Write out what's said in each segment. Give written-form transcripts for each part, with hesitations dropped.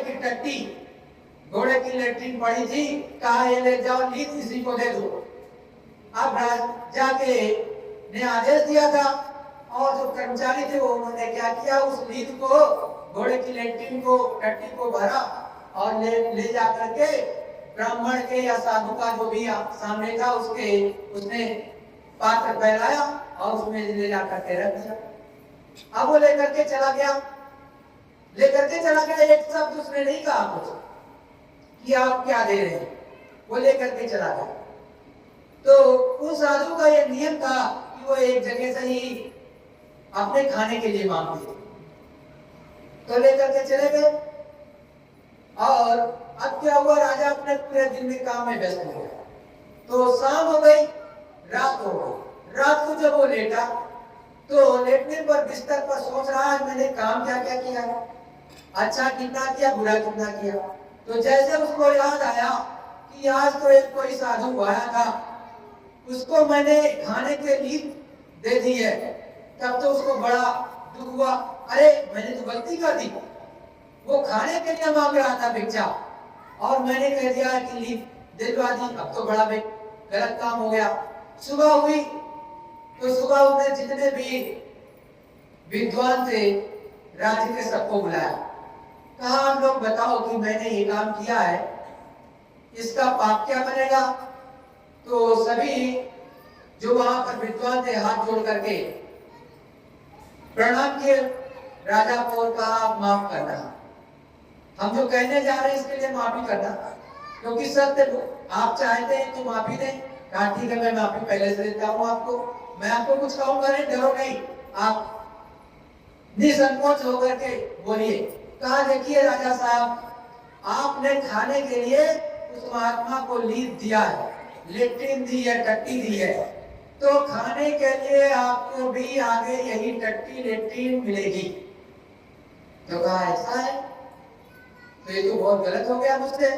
की टट्टी घोड़े की लेट्रिन पड़ी थी, कहा ये ले जाओ, लीद किसी को दे दो। अब राजा के ने आदेश दिया था और जो कर्मचारी थे वो उन्होंने क्या किया, उस लीद को, घोड़े की लेट्रिन को, टट्टी को भरा और ले जा करके ब्राह्मण के या साधु का जो भी सामने था उसके उसने पात्र फैलाया और उसमें ले जा करके रख दिया। अब वो लेकर के चला गया, एक शब्द उसने नहीं कहा कुछ कि आप क्या दे रहे हैं, वो लेकर के चला गया। तो उस साधु का ये नियम था कि वो एक जगह से ही अपने खाने के लिए मांगते, तो लेकर के चले गए। और अब क्या हुआ, राजा अपने पूरे दिन में काम में व्यस्त हो गया। तो शाम हो गई, रात हो गई। रात को जब वो लेटा तो लेटने पर बिस्तर पर सोच रहा है मैंने काम क्या क्या किया, अच्छा कितना किया, बुरा कितना किया। तो जैसे उसको याद आया कि आज तो एक कोई साधु आया था, उसको मैंने खाने के लिए दे दी है, तब तो उसको बड़ा दुख हुआ, अरे मैंने तो गलती कर दी, वो खाने के लिए मांग रहा था भिक्षा और मैंने कह दिया कि लीव दिलवा दी, अब तो बड़ा गलत काम हो गया। सुबह हुई तो सुबह उसने जितने भी विद्वान थे राज्य के सबको बुलाया, कहा आप लोग बताओ कि मैंने ये काम किया है, इसका पाप क्या बनेगा। तो सभी जो वहां पर विद्वान थे हाथ जोड़ करके प्रणाम किए, राजा को कहा आप माफ करना, हम जो कहने जा रहे हैं इसके लिए माफी करना, क्योंकि सत्य आप चाहते हैं तो माफी दें। कहा ठीक है मैं माफी पहले से देता हूँ आपको, मैं आपको कुछ कहूंगा नहीं, डरो नहीं, आप निसंकोच होकर के बोलिए। कहा देखिए राजा साहब, आपने खाने के लिए उस महात्मा को लीद दिया है, लेट्रिन दी है, टट्टी दी है, तो खाने के लिए आपको भी आगे यही टट्टी लेट्रिन मिलेगी। तो कहा ऐसा है, तो ये तो बहुत गलत हो गया मुझसे,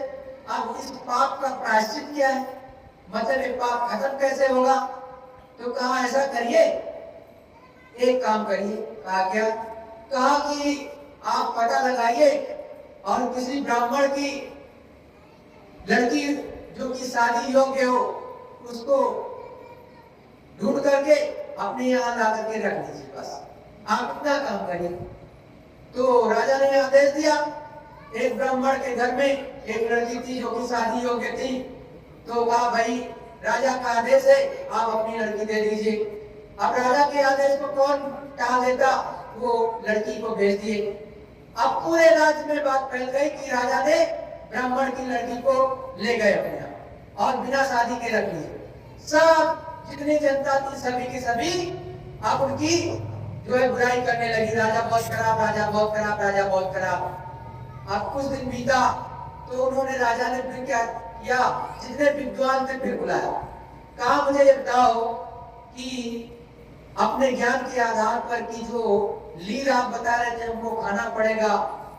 अब इस पाप का प्रायश्चित क्या है, मतलब ये पाप खत्म कैसे होगा। तो कहा ऐसा करिए, एक काम करिए। कहा क्या। कहा कि आप पता लगाइए और किसी ब्राह्मण की लड़की जो कि शादी योग्य हो उसको ढूंढ करके अपने यहाँ ला करके रख लीजिए, बस आप इतना काम करिए। तो राजा ने आदेश दिया, एक ब्राह्मण के घर में एक लड़की थी जो कि शादी योग्य थी, तो कहा भाई राजा का आदेश है, आप अपनी लड़की दे दीजिए। अब राजा के आदेश को कौन टाल देता, वो लड़की को भेज दिए। अब पूरे राज्य में बात फैल गई कि राजा ने ब्राह्मण की लड़की को ले गए अपने यहाँ और बिना शादी के रख लिए। सब जितनी जनता थी सभी की सभी अब उनकी जो है बुराई करने लगी, राजा बहुत खराब, राजा बहुत खराब, राजा बहुत खराब। अब कुछ दिन बीता तो उन्होंने, राजा ने फिर क्या किया, जितने विद्वान थे फिर बुलाया, कहा मुझे ये बताओ कि अपने ज्ञान के आधार पर कि जो लीड आप बता रहे थे हमको खाना पड़ेगा,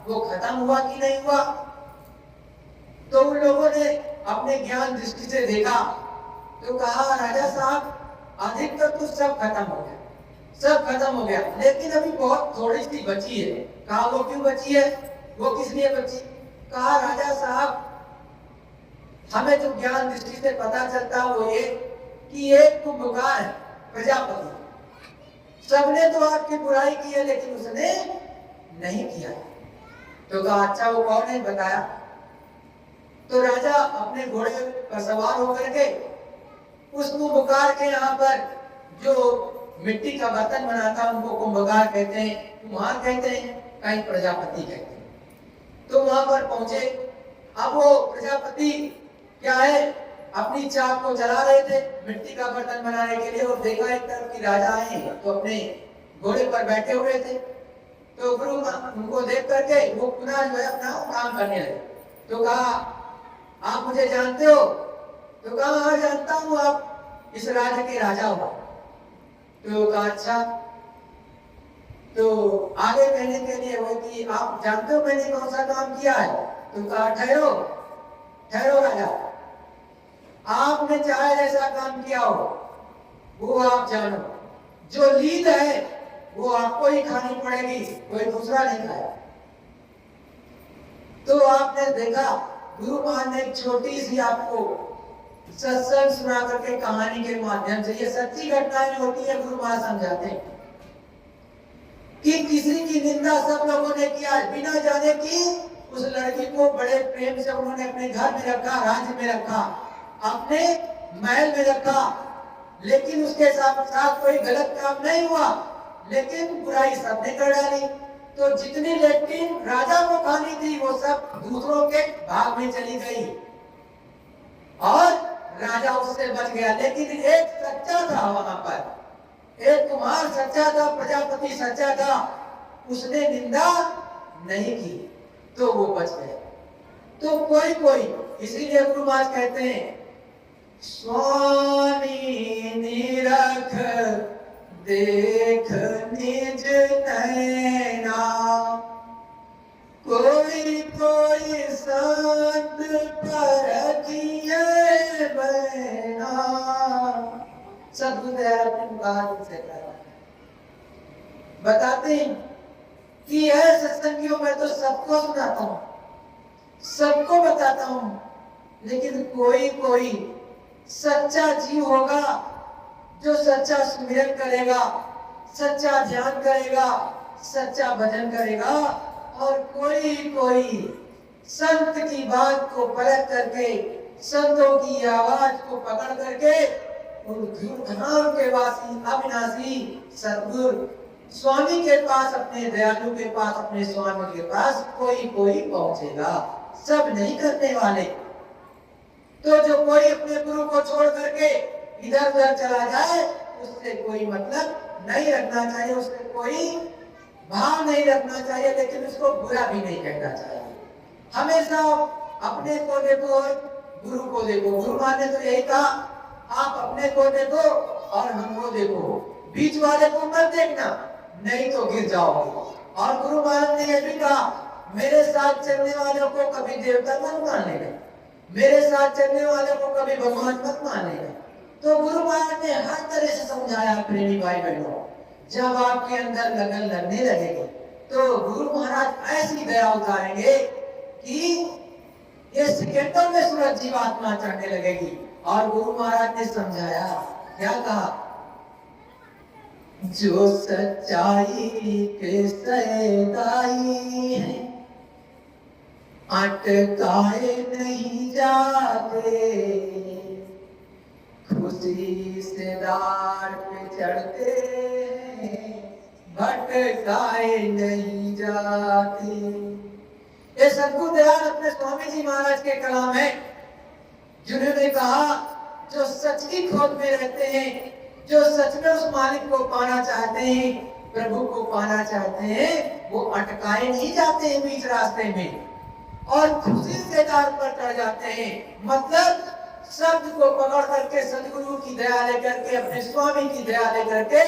वो खत्म हुआ कि नहीं हुआ। तो उन लोगों ने अपने ज्ञान दृष्टि से देखा तो कहा राजा साहब अधिकतर तो सब खत्म हो गया, सब खत्म हो गया, लेकिन अभी बहुत थोड़ी सी बची है। कहा वो क्यों बची है, वो किस लिए बची। कहा राजा साहब हमें जो ज्ञान दृष्टि से पता चलता है वो ये कि एक कुंभकार है प्रजापति, सबने तो आपकी बुराई की है लेकिन उसने नहीं किया। तो कहा अच्छा वो कौन है बताया। तो राजा अपने घोड़े पर सवार होकर के उस कुंभकार के यहाँ पर जो मिट्टी का बर्तन बनाता उनको कुंभकार कहते हैं, कुम्हार कहते हैं, कहीं प्रजापति कहते हैं। तो वहां पर पहुंचे। अब वो प्रजापति क्या है, अपनी चाक को चला रहे थे मिट्टी का बर्तन बनाने के लिए और देखा एक तरफ की राजा आए तो अपने घोड़े पर बैठे हुए थे। तो गुरु उनको देख करके वो पुनः जो है अपना काम करने लगे। तो कहा आप मुझे जानते हो। तो कहा हाँ जानता हूँ, आप इस राज्य के राजा हो। तो कहा अच्छा। तो आगे कहने के लिए वो कि आप जानते हो मैंने कौन सा काम किया है। तो कहा ठहरो ठहरो राजा, आपने चाहे ऐसा काम किया हो वो आप जानो, जो लीद है वो आपको ही खानी पड़ेगी, कोई दूसरा नहीं खाएगा। तो आपने देखा गुरु महाराज ने एक छोटी सी आपको सत्संग सुना करके कहानी के माध्यम से, ये सच्ची घटनाएं होती है, गुरु महाराज समझाते हैं कि किसी की निंदा सब लोगों ने किया बिना जाने की। उस लड़की को बड़े प्रेम से उन्होंने अपने घर में रखा, राज्य में रखा, अपने महल में रखा, लेकिन उसके साथ साथ कोई गलत काम नहीं हुआ, लेकिन बुराई सबने कर डाली। तो जितनी लेट्रिन राजा को खानी थी वो सब दूसरों के भाग में चली गई और राजा उससे बच गया। लेकिन एक सच्चा था वहां पर, एक कुमार सच्चा था, प्रजापति सच्चा था, उसने निंदा नहीं की तो वो बच गया। तो कोई कोई, इसीलिए गुरु महाराज कहते हैं स्वामी निरख देख निज नैना, कोई कोई संत परखिए बैना। सदगुरुदेव अपने बताते हैं कि यह सत्संगियों में तो सबको सुनाता हूं, सबको बताता हूं, लेकिन कोई कोई सच्चा जीव होगा जो सच्चा सुमिरन करेगा, सच्चा ध्यान करेगा, सच्चा भजन करेगा, और कोई कोई संत की बात को परख करके, संतों की आवाज को पकड़ करके उन धाम के वासी अविनाशी सद्गुरु स्वामी के पास, अपने दयालु के पास, अपने स्वामी के पास कोई कोई पहुंचेगा, सब नहीं करने वाले। तो जो कोई अपने गुरु को छोड़ करके इधर उधर चला जाए उससे कोई मतलब नहीं रखना चाहिए, उससे कोई भाव नहीं रखना चाहिए, लेकिन उसको बुरा भी नहीं कहना चाहिए। हमेशा अपने को देखो, गुरु को देखो। गुरु महाराज ने तो यही कहा, आप अपने को देखो और हमको देखो, बीच वाले को मत देखना, नहीं तो गिर जाओगे। और गुरु महाराज ने यह भी कहा, मेरे साथ चलने वालों को कभी देवता मत मान लेना, मेरे साथ चलने वालों को कभी भगवान मत मान लेना। तो गुरु महाराज ने हर तरह से समझाया प्रेमी भाई बहनों। जब आपके अंदर लगन लगने लगेगी तो गुरु महाराज ऐसी दया उतारेंगे कि ये सेकंडों में सूरज जीवात्मा चढ़ने लगेगी। और गुरु महाराज ने समझाया, क्या कहा, जो सच्चाई के सदाई है अटकाए नहीं जाते, खुशी से दार पे चढ़ते भटकाए नहीं जाते। ये सद्गुरु दयाल अपने स्वामी जी महाराज के कलाम है, जिन्होंने कहा जो सच की खोज में रहते हैं, जो सच में उस मालिक को पाना चाहते हैं, प्रभु को पाना चाहते हैं, वो अटकाए नहीं जाते हैं बीच रास्ते में और खुशी से दार पर चढ़ जाते हैं। मतलब शब्द को पकड़ करके, सदगुरु की दया लेकर के, अपने स्वामी की दया लेकर के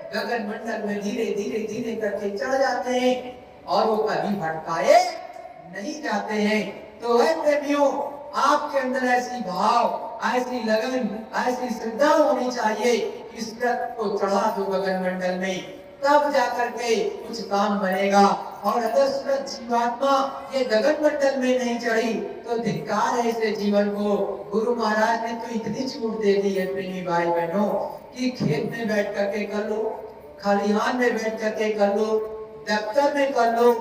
गगन मंडल में धीरे धीरे धीरे करके चढ़ जाते हैं और वो कभी भटकाए नहीं जाते हैं। तो है प्रेमियों, आपके अंदर ऐसी भाव, ऐसी लगन, ऐसी श्रद्धा होनी चाहिए, इस को चढ़ा दो गगन मंडल में, तब जाकर के कुछ काम बनेगा। और अगर सूरज जीवात्मा ये गगन मंडल में नहीं चढ़ी तो धिक्कार है ऐसे जीवन को। गुरु महाराज ने तो इतनी छूट दे दी है प्रेमी भाई बहनों कि खेत में बैठ करके कर लो, खलिहान में बैठ करके कर लो, दफ्तर में कर लो।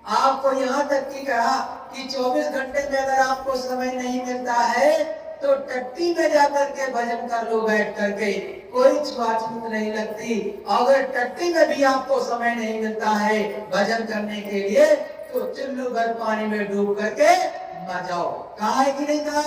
आपको यहाँ तक की कहा कि 24 घंटे में अगर आपको समय नहीं मिलता है तो टट्टी में जाकर के भजन कर लो बैठ करके, कोई छुआछूत नहीं लगती। अगर टट्टी में भी आपको समय नहीं मिलता है भजन करने के लिए तो चुल्लू भर पानी में डूब करके मर जाओ। कहा है कि नहीं कहा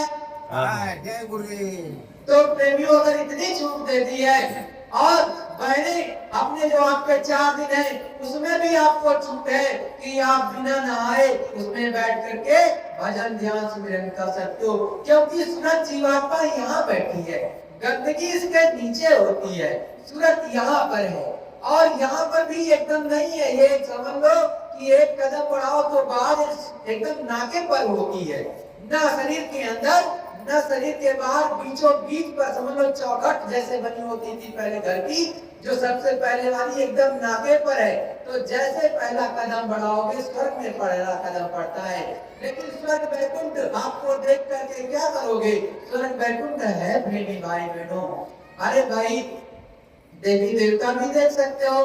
है? जय गुरुदेव। तो प्रेमियों, अगर इतनी छूट दे दी है और बहने अपने जो आपके 4 दिन है उसमें भी आपको छूट है कि आप बिना नहाए उसमें बैठ करके भजन ध्यान सुमिरन कर सकते हो, क्योंकि सूरज जीवात्मा यहाँ बैठी है, गंदगी इसके नीचे होती है, सूरज यहाँ पर है। और यहाँ पर भी एकदम नहीं है, ये समझ लो कि एक कदम बढ़ाओ तो बाहर एकदम नाके पर होती है, ना शरीर के अंदर न शरीर के बाहर बीचों बीच पर समझ लो चौखट जैसे बनी होती थी पहले घर की, जो सबसे पहले वाली एकदम नाके पर है। तो जैसे पहला कदम बढ़ाओगे स्वर्ग में पहला कदम पड़ता है। लेकिन स्वर्ग वैकुंठ आपको देख करके क्या करोगे? स्वर्ग वैकुंठ है मेरी भाई बहनों। अरे भाई देवी देवता भी देख सकते हो,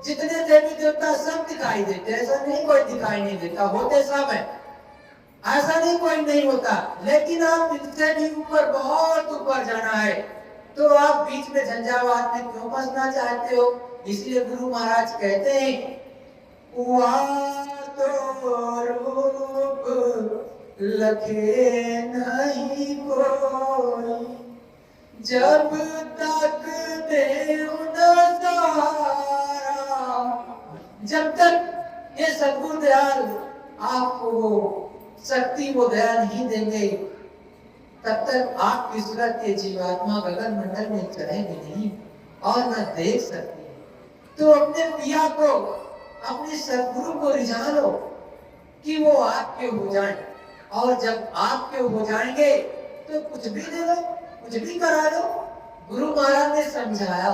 जितने देवी देवता सब दिखाई देते, ऐसा नहीं कोई दिखाई नहीं देता, होते सब है, ऐसा नहीं कोई नहीं होता। लेकिन आप इनसे भी ऊपर, बहुत ऊपर जाना है, तो आप बीच में झंझावात में क्यों फंसना चाहते हो? इसलिए गुरु महाराज कहते हैं तो रूप लखे नहीं कोई, जब तक देव न सहारा। जब तक ये सद्गुरु दयाल आपको शक्ति वो दया नहीं देंगे, तब तक आप ईश्वर के जीवात्मा गगन मंडल में चढ़ेंगे नहीं और न देख सकते। तो अपने पिया को, अपने सद्गुरु को रिझा लो कि वो आपके हो जाएं, और जब आपके हो जाएंगे तो कुछ भी दे दो, कुछ भी करा दो। गुरु महाराज ने समझाया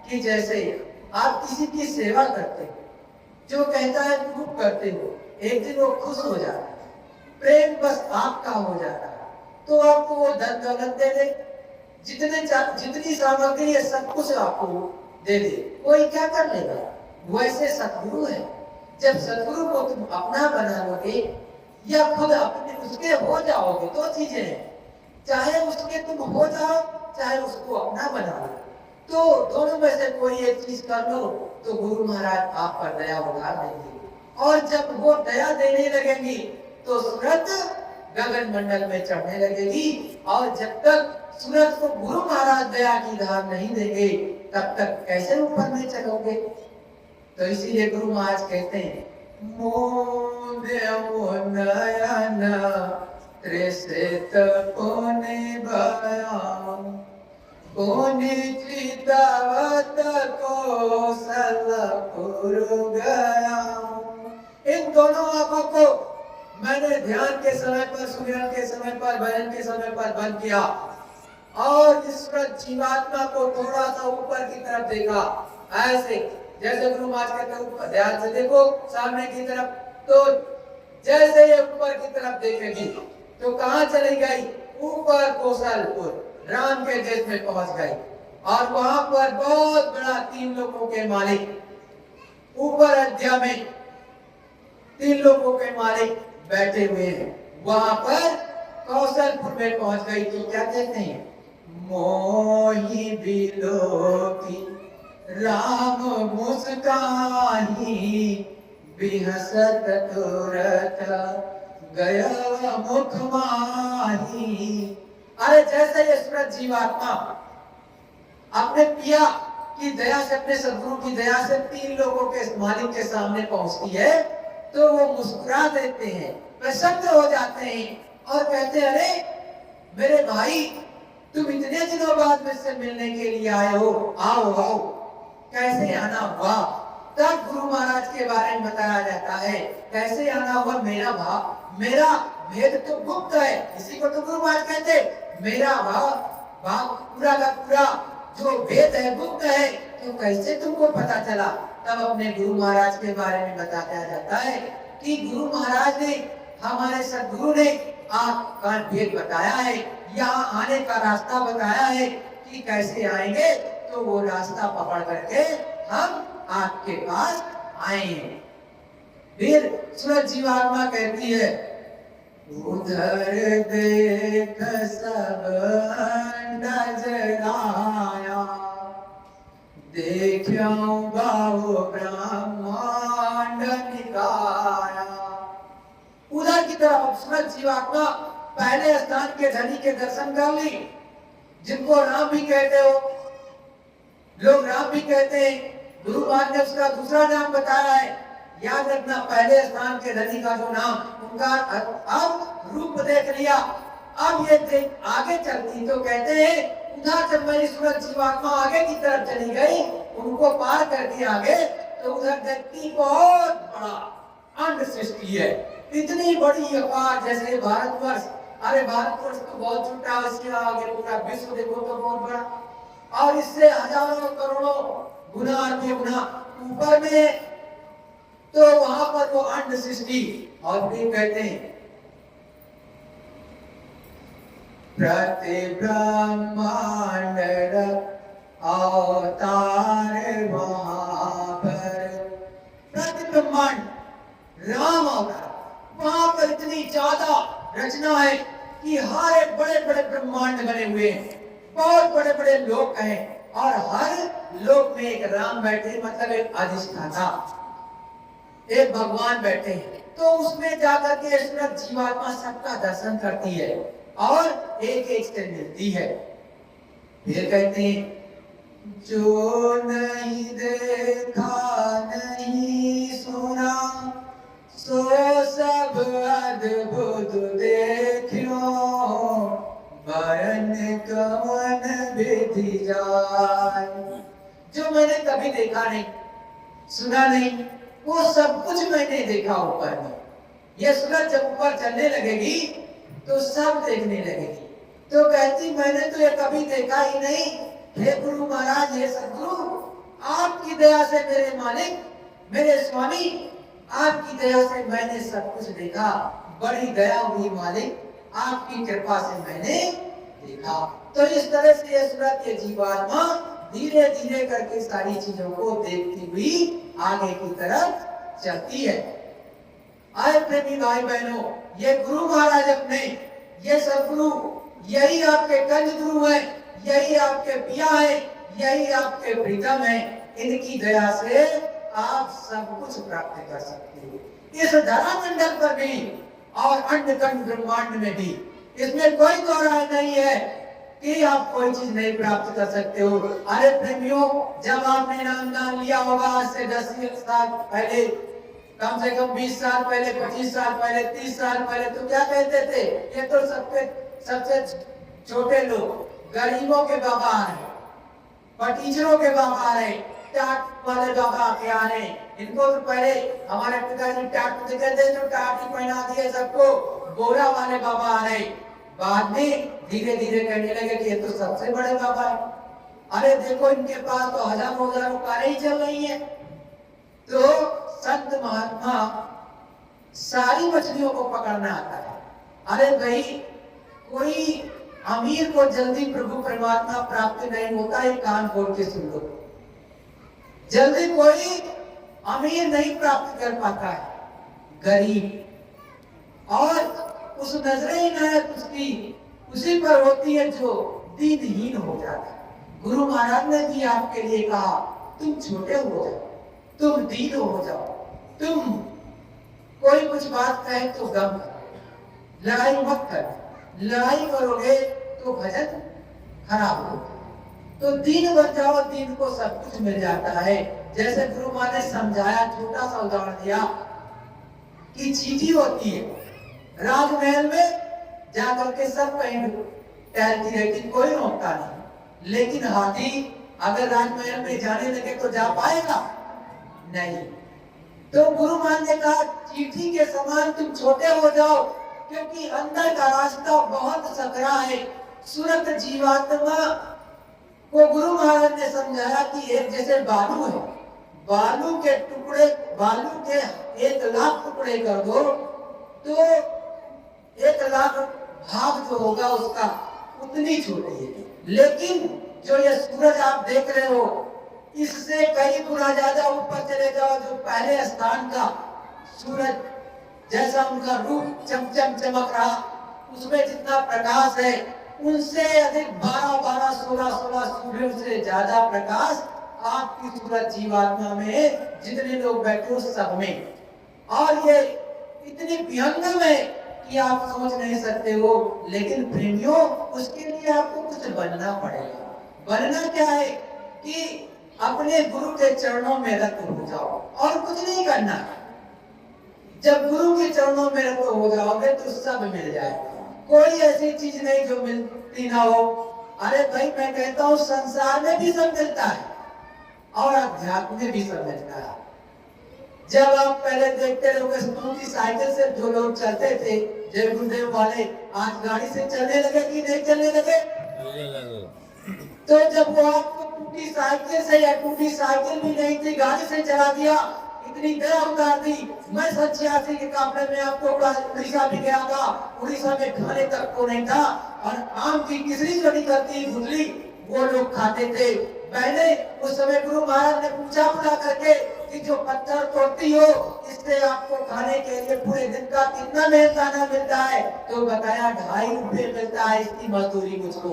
कि जैसे आप किसी की सेवा करते हो, जो कहता है खूब करते हो, एक दिन वो खुश हो जाता है, प्रेम बस आपका हो जाता है, तो आपको वो धन दौलत दे दे, जितनी सामग्री है सब कुछ आपको दे दे, कोई क्या कर लेगा? वैसे सद्गुरु है। जब सद्गुरु को तुम अपना बना लोगे या खुद अपने उसके हो जाओगे, दो चीजें हैं, चाहे उसके तुम हो जाओ चाहे उसको अपना बना लो, तो दोनों में से कोई एक चीज कर लो तो गुरु महाराज आप पर दया उतार देंगे। और जब वो दया देने लगेंगी तो सूरत गगन मंडल में चढ़ने लगेगी, और जब तक सूरज को गुरु महाराज दया की धार नहीं देंगे तब तक कैसे ऊपर में चलोगे? तो इसीलिए गुरु महाराज कहते हैं इन दोनों आंखों को मैंने ध्यान के समय पर, सुमिरन के समय पर, भजन के समय पर बंद किया और इस जीवात्मा को थोड़ा सा ऊपर की तरफ देखा। ऐसे जैसे गुरु महाराज कहते हैं ऊपर ध्यान से देखो सामने की तरफ, तो जैसे ये ऊपर की तरफ देखेगी तो कहाँ चली गई? ऊपर कौशलपुर राम के देश में पहुंच गई, और वहां पर बहुत बड़ा 3 लोगों के मालिक, ऊपर अयोध्या में 3 लोगों के मालिक बैठे हुए हैं। वहां पर कौशलपुर में पहुंच गई तो क्या कहते हैं? मोही बिलोकी राम मुस्काही, बिहसत तुरत गया मुख माही। अरे जैसे ये सूरज जीवात्मा अपने पिया की दया से, अपने सद्गुरु की दया से 3 लोगों के मालिक के सामने पहुंचती है तो वो मुस्कुरा देते हैं, प्रसन्न हो जाते हैं और कहते हैं अरे मेरे भाई तुम इतने दिनों बाद मुझसे मिलने के लिए आए हो, आओ आओ, कैसे आना हुआ? तब गुरु महाराज के बारे में बताया जाता है कैसे आना हुआ। मेरा भाव, मेरा भेद तो गुप्त है, इसी को तो गुरु महाराज कहते मेरा भाव पूरा का पूरा जो भेद है गुप्त है, तो कैसे तुमको पता चला? तब अपने गुरु महाराज के बारे में बताया जाता है कि गुरु महाराज ने, हमारे सद्गुरु ने आपका भेद बताया है, यहाँ आने का रास्ता बताया है कि कैसे आएंगे, तो वो रास्ता पकड़ करके हम आपके पास आएंगे। फिर सूरज जीवात्मा कहती है उधर देख सब नजराया, देखो बाबू ब्रह्मांड निकाया। उधर की तरफ सूरज जीवात्मा पहले स्थान के धनी के दर्शन कर ली, जिनको राम भी कहते हो, लोग राम भी कहते हैं। गुरु महाराज ने उसका दूसरा नाम बताया है, याद रखना पहले स्थान के धनी का जो नाम, उनका अब रूप देख लिया, अब ये देख आगे चलती तो कहते हैं उधर जब मेरी सूरज जीवात्मा आगे की तरफ चली गई, उनको पार कर दिया आगे, तो उधर देखती बहुत बड़ा अंड सृष्टि है, इतनी बड़ी अपार जैसे भारतवर्ष अरे भारतवर्ष तो बहुत छोटा, इसके आगे पूरा विश्व देखो तो बहुत बड़ा, और इससे हजारों करोड़ों गुना गुना ऊपर में, तो वहां पर वो अंड सृष्टि। और भी कहते हैं प्रति ब्रह्मांड अवतार महापर, प्रति ब्रह्मांड राम अवतार, वहां पर इतनी ज्यादा रचना है कि हर एक बड़े बड़े ब्रह्मांड बने हुए हैं, बहुत बड़े बड़े लोक हैं, और हर लोक में एक राम बैठे, मतलब एक अधिष्ठाता, एक भगवान बैठे हैं। तो उसमें जाकर के ईश्वर जीवात्मा सबका दर्शन करती है और एक एक से मिलती है। फिर कहते हैं जो नहीं देखा नहीं सुना, सो सब अद्भुत देखियो, बरन कवन विधि जाय। जो मैंने कभी देखा नहीं, सुना नहीं, वो सब कुछ मैंने देखा ऊपर में। ये सूरज जब ऊपर चलने लगेगी तो सब देखने लगेगी। तो कहती मैंने तो ये कभी देखा ही नहीं, हे गुरु महाराज, हे सदगुरु, आपकी दया से मेरे मालिक, मेरे स्वामी, आपकी दया से मैंने सब कुछ देखा, बड़ी दया हुई मालिक, आपकी कृपा से मैंने देखा। तो इस तरह से ये सूरज ये जीवात्मा धीरे धीरे करके सारी चीजों को देखती हुई आगे की तरफ चलती है। आए प्रेमी भाई बहनों, ये गुरु महाराज अपने, ये सदगुरु, यही आपके कंज गुरु है, यही आपके पिया है, यही आपके प्रीतम है। इनकी दया से आप सब कुछ प्राप्त कर सकते हो, इस धरा मंडल पर भी और अंड कंड ब्रह्मांड में भी। इसमें कोई दो राय नहीं है कि आप कोई चीज नहीं प्राप्त कर सकते हो। अरे प्रेमियों, जब आपने नाम दान लिया होगा आज से 10 साल पहले, कम से कम 20 साल पहले, 25 साल पहले, 30 साल पहले, तो क्या कहते थे? ये तो सबसे छोटे लोग, गरीबों के बाबा हैं, टीचरों के बाबा हैं, टाट वाले बाबा क्या हैं। इनको तो पहले हमारे पिताजी टाट कहते थे, तो टाट ही पहना दिए सबको, बोरा वाले बाबा हैं। बाद में धीरे धीरे कहने लगे कि ये तो सबसे बड़े बाबा है। अरे देखो, इनके पास तो हजारों हजारों कारें ही चल रही है। तो संत महात्मा सारी मछलियों को पकड़ना आता है। अरे भाई, कोई अमीर को जल्दी प्रभु परमात्मा प्राप्त नहीं होता, है कान खोल के सुन लो। जल्दी कोई अमीर नहीं प्राप्त कर पाता है, गरीब। और उस नजरे इनायत उसकी उसी पर होती है जो दीनहीन हो जाता है। गुरु महाराज ने भी आपके लिए कहा, तुम छोटे हो जाओ, तुम दीन हो जाओ, तुम कोई कुछ बात कहे तो गम करो, लड़ाई मत कर। लड़ाई करोगे तो भजन खराब होगा। तो दीन बन जाओ, दीन को सब कुछ मिल जाता है। जैसे गुरु मां ने समझाया, छोटा सा उदाहरण दिया कि चींटी होती है, राजमहल में जाकर के सब कहीं टहलती रहती, कोई रोकता नहीं। लेकिन हाथी अगर राजमहल में जाने लगे तो जा पाएगा नहीं। तो गुरु मान ने कहा, चींटी के समान तुम छोटे हो जाओ, क्योंकि अंदर का रास्ता बहुत सकरा है। सूरत जीवात्मा को गुरु महाराज ने समझाया कि एक जैसे बालू है, बालू के टुकड़े, बालू के 1,00,000 टुकड़े कर दो तो 1,00,000 भाग जो होगा उसका उतनी छोटी है। लेकिन जो ये सूरज आप देख रहे हो, इससे कई गुना ज्यादा ऊपर चले जाओ, जो पहले स्थान का सूरज जैसा उनका रूप चमचम चमक रहा, उसमें जितना प्रकाश है, उनसे अधिक 12-12, 16-16 सूर्यों से ज्यादा प्रकाश आपकी सूरज जीवात्मा में जितने लोग बैठे उस सब में। और ये इतनी भयंकर है कि आप समझ नहीं सकते हो। लेकिन प्रेमियों, उसके लिए आपको कुछ बनना पड़ेगा। बनना क्या है कि अपने गुरु के चरणों में रत हो जाओ, और कुछ नहीं करना। जब गुरु के चरणों में रत हो जाओगे तो सब मिल जाएगा। कोई ऐसी चीज नहीं जो मिलती ना हो। अरे भाई, मैं कहता हूँ संसार में भी सब मिलता है और अध्यात्म में भी सब मिलता है। जब आप पहले देखते रहोगे स्कूटी साइकिल से जो लोग चलते थे जय गुरुदेव वाले, आज गाड़ी से चलने लगे कि नहीं चलने लगे? तो जब वो आपको टूटी साइकिल से या टूटी साइकिल भी नहीं थी गाड़ी से चला दिया, इतनी दया उतार दी। मैं 86 के काफले में आपको उड़ीसा भी गया था, उड़ीसा में खाने तक को नहीं था और आम की किसरी जो निकलती गुजली वो लोग खाते थे। मैंने उस समय गुरु महाराज ने पूछा बुला करके कि जो पत्थर तोड़ती हो इससे आपको खाने के लिए पूरे दिन का कितना मेहनताना मिलता है? तो बताया 2.5 रुपए मिलता है इसकी मजदूरी मुझको,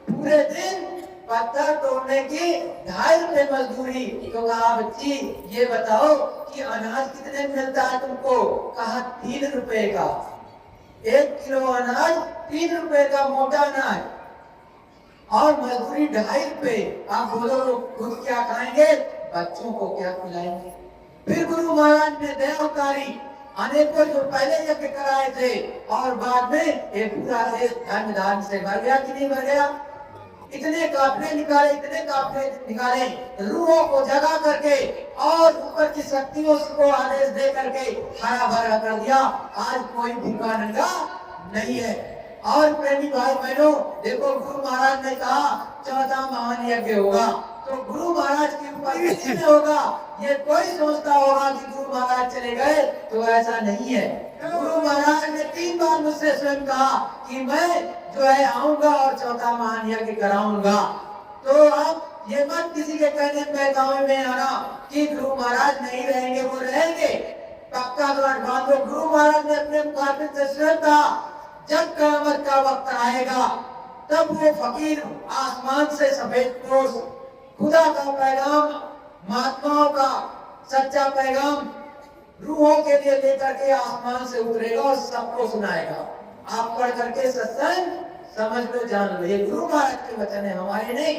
पूरे दिन पत्थर तोड़ने की 2.5 रुपए मजदूरी। तो कहा बच्ची ये बताओ कि अनाज कितने मिलता है तुमको? कहा 3 रुपए का, 1 किलो अनाज 3 रुपए का मोटा अनाज और मजदूरी 2.5 रुपए। आप बोलो खुद क्या खाएंगे, बच्चों को क्या खिलाएंगे? फिर गुरु महाराज ने दया उतारी, अनेकों जो पहले यज्ञ कराए थे और बाद में ये पूरा देश धन धान से भर गया कि नहीं भर गया? इतने काफले निकाले, इतने काफले निकाले, रूहों को जगा करके और ऊपर की शक्तियों को आदेश दे करके हरा भरा कर दिया। आज कोई भूखा नंगा नहीं है। और प्रेमी भाई बहनों देखो, गुरु महाराज ने कहा 14 महान यज्ञ होगा, तो गुरु महाराज की उपस्थिति में होगा। ये कोई सोचता होगा कि गुरु महाराज चले गए, तो ऐसा नहीं है। गुरु महाराज ने 3 बार मुझसे स्वयं कहा कि मैं जो है आऊंगा और 14 महान यज्ञ कराऊंगा। तो आप ये मत किसी के कहने पे गाँव में आना कि गुरु महाराज नहीं रहेंगे, वो रहेंगे। पक्का गांठ बांधो। गुरु महाराज ने अपने मुखातिब से स्वयं कहा जब क़यामत का वक्त आएगा तब वो फकीर आसमान से सफेद पोश खुदा का पैगाम, महात्माओं का सच्चा पैगाम रूहों के लिए लेकर के आसमान से उतरेगा और सबको सुनाएगा। आप पढ़ करके सत्संग समझ लो, जान लो, ये गुरु महाराज के वचन है, हमारे नहीं।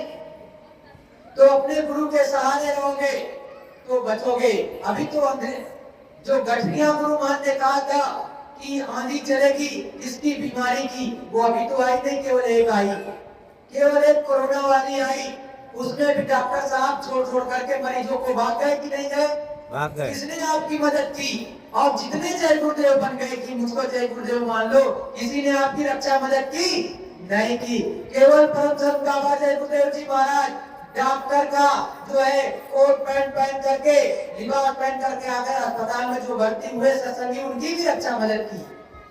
तो अपने गुरु के सहारे रहोगे तो बचोगे। अभी तो अंधेरे जो गठरिया गुरु महाराज ने कहा था कि आंधी चलेगी इसकी बीमारी की, वो अभी तो आई नहीं, केवल एक आई, केवल एक कोरोना वाली आई। उसमें भी डॉक्टर साहब छोड़ करके मरीजों को भाग गए कि नहीं गए? भाग गए। किसने आपकी मदद की? और जितने जय गुरुदेव बन गए कि मुझको जय गुरुदेव मान लो, किसी ने आपकी रक्षा मदद की? नहीं की। केवल परम संत बाबा जय गुरुदेव जी महाराज डॉक्टर का जो है कोट पैंट पहन करके, लिबास पहन करके आकर अस्पताल में जो भर्ती हुए सत्संगी, उनकी भी रक्षा मदद की।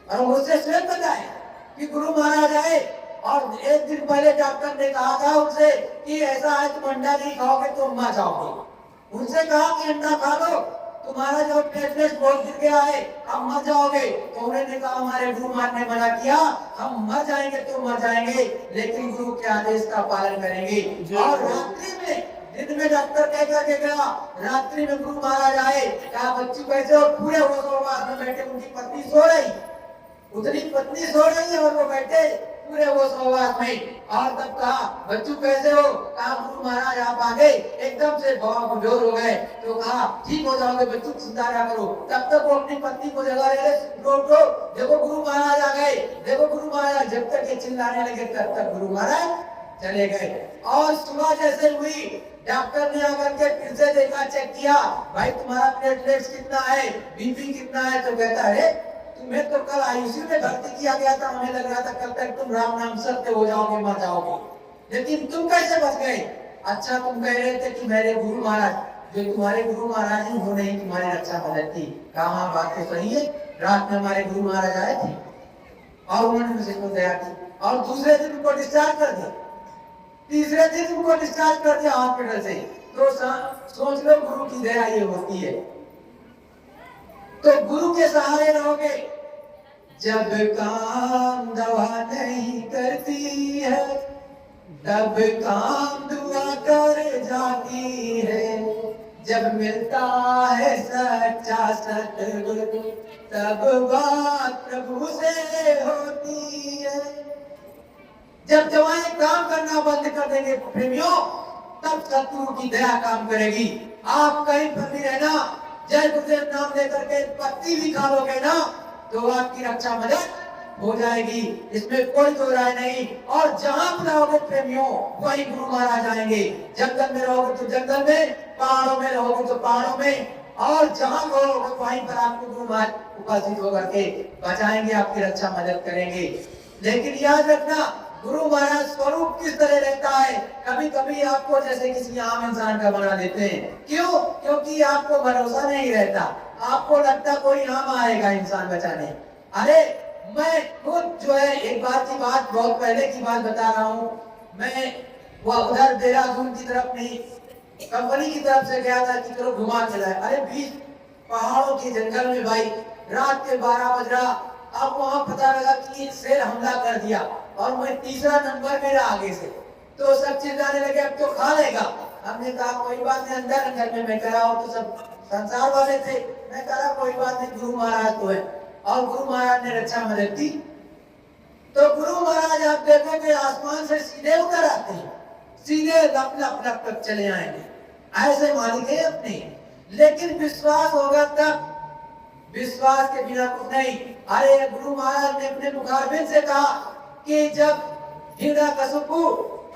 और मुझसे स्वयं बताया कि गुरु महाराज आए और एक दिन पहले डॉक्टर ने कहा था उनसे कि ऐसा है तुम अंडा नहीं खाओगे तो मर जाओगे। उनसे कहा कि अंडा खा लो, तुम्हारा जो प्लेटलेट्स बहुत गिर गया है, अब मर जाओगे। तो उन्होंने कहा हमारे गुरु महाराज ने मना किया, हम मर जाएंगे तो मर जाएंगे, लेकिन गुरु के आदेश का पालन करेंगे। और रात्रि में, दिन में डॉक्टर कह करके गया, रात्रि में गुरु महाराज आए, कहा बच्ची कैसे हो? पूरे होश में बैठे, उनकी पत्नी सो रही, उतनी पत्नी सो रही है और वो बैठे पूरे वो सोवास में। और तब कहा बच्चू कैसे हो? कहा गुरु महाराज आप आ गए, एकदम से कमजोर हो गए। तो कहा ठीक हो जाओगे बच्चू, चिंता ना करो। तब तक वो अपनी पत्नी को जगा रहे, उठो देखो गुरु महाराज आ गए, देखो गुरु महाराज। जब तक ये चिल्लाने लगे तब तक गुरु महाराज चले गए। और सुबह जैसे हुई, डॉक्टर ने आकर के फिर से देखा, चेक किया, भाई तुम्हारा प्लेटलेट्स कितना है, बीपी कितना है? तो कहता है तुम्हें तो कल आईसीयू में भर्ती किया गया था, हमें लग रहा था कल तक तुम राम नाम सत्य हो जाओगे, मर जाओगे, लेकिन तुम कैसे बच गए? अच्छा तुम कह रहे थे कि मेरे गुरु महाराज, जो तुम्हारे गुरु महाराज ही उन्होंने ही तुम्हारी रक्षा मदद की। कहा बात तो सही है, रात में हमारे गुरु महाराज आए थे और उन्होंने मुझे को दया की, और दूसरे दिन उनको डिस्चार्ज कर दिया, तीसरे दिन उनको डिस्चार्ज कर दिया हॉस्पिटल से। तो सोच लो गुरु की दया ये होती है। तो गुरु के सहारे रहोगे। जब काम दवा नहीं करती है, तब काम दुआ कर जाती है। जब मिलता है सच्चा सतगुरु, तब बात प्रभु से होती है। जब दवाएं काम करना बंद कर देंगे प्रेमियों, तब सतगुरु की दया काम करेगी। आप कहीं पर भी रहना, जय गुरुदेव नाम लेकर के पत्ती भी खा लोगे ना, तो आपकी रक्षा मदद हो जाएगी, इसमें कोई दो राय नहीं। और जहां रहोगे प्रेमियों, वहीं गुरु महाराज आएंगे। जंगल में रहोगे तो जंगल में, पहाड़ों में रहोगे तो पहाड़ों में, और जहां हो वहीं पर आपको गुरु महाराज उपस्थित होकर के बचाएंगे, आपकी रक्षा मदद करेंगे। लेकिन याद रखना, गुरु महाराज स्वरूप किस तरह रहता है। कभी कभी आपको जैसे किसी आम इंसान का बना देते हैं। क्यों? क्योंकि आपको भरोसा नहीं रहता, आपको लगता कोई आम आएगा इंसान बचाने। अरे मैं खुद जो है एक बात बहुत पहले की बात बता रहा हूँ। मैं वो उधर देहरादून की तरफ नहीं, कंपनी की तरफ से गया था कि चलो घुमा के लाए। अरे बीच पहाड़ों के जंगल में भाई रात के 12 बज रहा, अब वहां पता लगा कि शेर हमला कर दिया और मैं तीसरा नंबर मेरा आगे से, तो सब चिल्लाने लगे अब तो खा लेगा। हमने कहा कोई बात नहीं, अंदर में मैं कह रहा हूँ तो सब संसार वाले थे। मैं कहा कोई बात नहीं, गुरु महाराज तो है, और गुरु महाराज ने रक्षा मदद दी। तो गुरु महाराज आप देखोगे आसमान से सीधे उतर आते हैं, सीधे लप लप लप तक चले आएंगे, ऐसे मालिक है अपने। लेकिन विश्वास होगा तब, विश्वास के बिना कुछ नहीं। अरे गुरु महाराज ने अपने मुखारबिंद से कहा कि जब हिरण्यकशिपु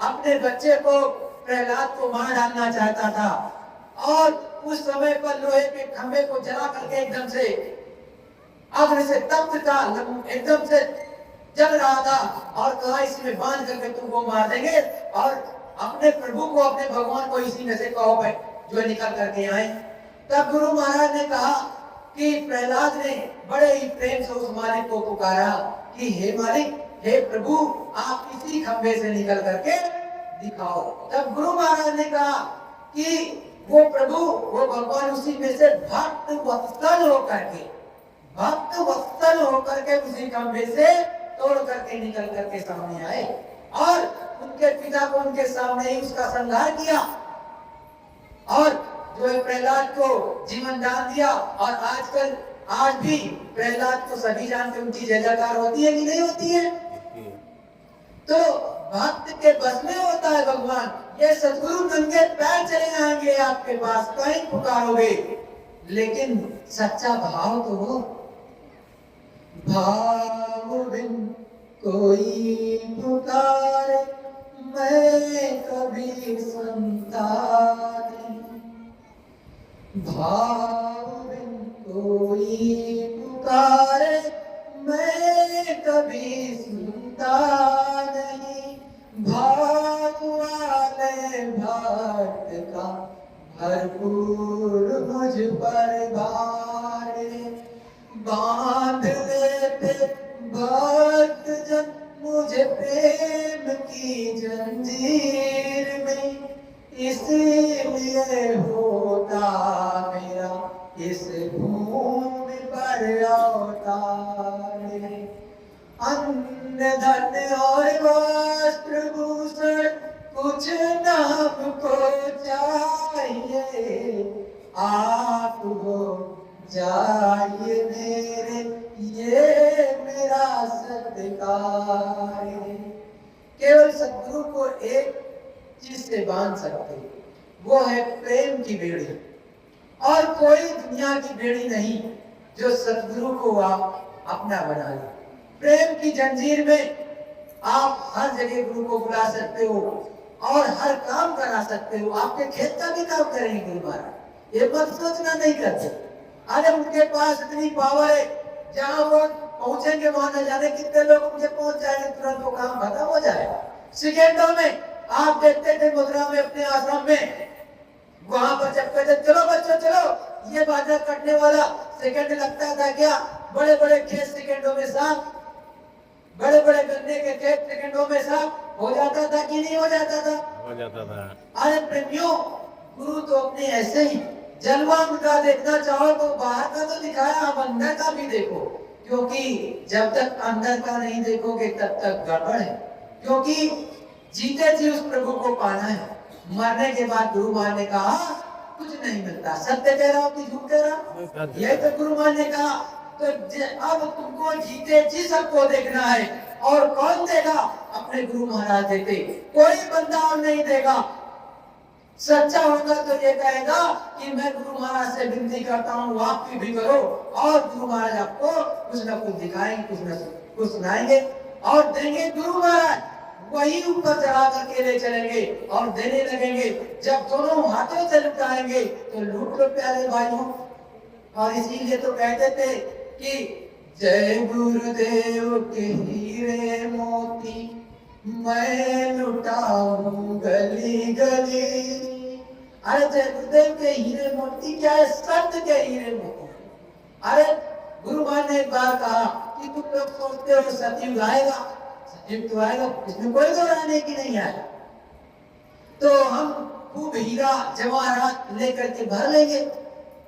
अपने बच्चे को प्रहलाद को मार डालना चाहता था और उस समय पर लोहे के खंभे को जला करके एकदम से अग्नि से तप्त था, एकदम से जल रहा था, और कहा इसमें बांध करके तुमको मार देंगे, और अपने प्रभु को अपने भगवान को इसी में से कहो जो निकल करके आए। तब गुरु महाराज ने कहा कि प्रहलाद ने बड़े ही प्रेम से उस मालिक को पुकारा कि हे मालिक, हे प्रभु, आप इसी खंभे से निकल करके दिखाओ। तब गुरु महाराज ने कहा कि वो प्रभु, वो भगवान उसी में से भक्त वत्सल होकर के उसी खंभे से तोड़ करके निकल करके सामने आए, और उनके पिता को उनके सामने ही उसका संहार किया, और जो है प्रहलाद को जीवन दान दिया। और आजकल आज भी प्रहलाद को सभी जानते, उनकी जय जयकार होती है कि नहीं होती है? तो भक्त के बस में होता है भगवान। ये सदगुरु नंगे पैर चले आएंगे आपके पास, कहीं पुकारोगे, लेकिन सच्चा भाव तो हो। भाव बिन कोई पुकारे, मैं कभी सुनता नहीं। भाव बिन कोई पुकारे, मैं कभी सुनता नहीं। भाव वाले भक्त का भरपूर मुझ पर भार, बांध लेते भक्त जन मुझे प्रेम की जंजीर में, इसलिए होता मेरा इस भूमि पर अवतार। अन्न धन और वस्त्र भूषण कुछ न हमको चाहिए, आप हो जाइए मेरे, ये मेरा सत्कार है। केवल सद्गुरु को एक चीज से बांध सकते, वो है प्रेम की बेड़ी, और कोई दुनिया की बेड़ी नहीं जो सद्गुरु को आप अपना बना ले। प्रेम की जंजीर में आप हर जगह गुरु को बुला सकते हो और हर काम करा सकते हो। आपके खेत का भी काम करेंगे गुरु महाराज, ये मत सोचना नहीं करते। अरे उनके पास इतनी पावर है, जहां वो पहुंचेंगे वहां न जाने कितने लोग उनके पहुंच जाएंगे, तुरंत वो काम खत्म हो जाएगा सेकेंडों में। आप देखते थे मथुरा में अपने आश्रम में, वहां पर जब कहते चलो बच्चों चलो, ये बाजा कटने वाला सेकंड लगता था क्या? बड़े बड़े खेत सेकंडों में साफ, बड़े बड़े गन्ने के खेत सेकंडों में साफ हो जाता था कि नहीं हो जाता था? हो जाता था। अरे प्रेमियों, गुरु तो अपने ऐसे ही जलवा उनका देखना चाहो तो बाहर का तो दिखाया, अब अंदर का भी देखो, क्योंकि जब तक अंदर का नहीं देखोगे तब तक गड़बड़ है। क्योंकि जीते जी उस प्रभु को पाना है, मरने के बाद गुरु महाराज ने कहा कुछ नहीं मिलता, सत्य कह रहा हूं कि झूठ कह रहा हूं, यही तो गुरु महाराज ने कहा। तो अब तुमको जीते जी सबको देखना है, और कौन देगा? अपने गुरु महाराज देते, कोई बंदा और नहीं देगा। सच्चा होगा तो ये कहेगा कि मैं गुरु महाराज से विनती करता हूँ, आप भी करो, और गुरु महाराज आपको कुछ न कुछ दिखाएंगे, कुछ न कुछ सुनाएंगे और देंगे। गुरु महाराज वही ऊपर चढ़ा करके ले चलेंगे और देने लगेंगे। जब दोनों हाथों से लुटाएंगे तो लूट लो प्यारे भाइयों, और इसीलिए तो कहते थे कि जय गुरुदेव के हीरे मोती मैं लुटाऊं गली गली। अरे जय गुरुदेव के हीरे मोती क्या है, संत के हीरे मोती। अरे गुरु महाराज ने एक बार कहा कि तुम लोग सोचते हो सतयुग आएगा, सतयुग तो आएगा, इसमें कोई दोहराने की नहीं आएगा, तो हम खूब हीरा जवाहरात लेकर के भर लेंगे।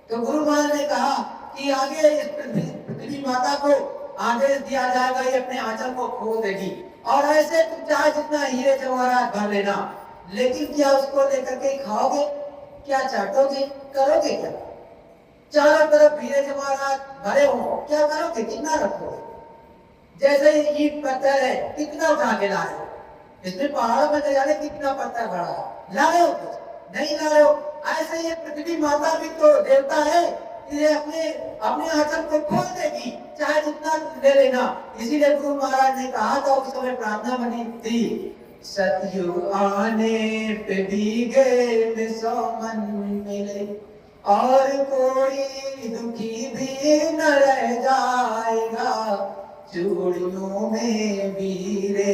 तो गुरु महाराज ने कहा कि आगे इस पृथ्वी माता को आदेश दिया जाएगा, ये अपने आंचल को खोल देगी, और ऐसे तुम चाहे जितना हीरे जवाहरात भर लेना, लेकिन क्या उसको लेकर के खाओगे, क्या चाटोगे, करोगे क्या? चारों तरफ हीरे जवाहरात भरे हो, क्या करोगे, कितना रखोगे? जैसे ईट पत्थर है, कितना उठा के लाए हो, इसमें पहाड़ों में जाने कितना पत्थर भरा है, ला रहे हो कुछ? नहीं ला रहे हो। ऐसे ये पृथ्वी माता भी तो देवता है, ये अपने अपने आंचल को खोल देगी, चाहे जितना ले लेना। इसीलिए गुरु महाराज ने कहा था, उस समय प्रार्थना बनी थी, सतयुग आने पे भीगे में 100 मन मिले, और कोई दुखी भी न रह जाएगा, चूड़ियों में हीरे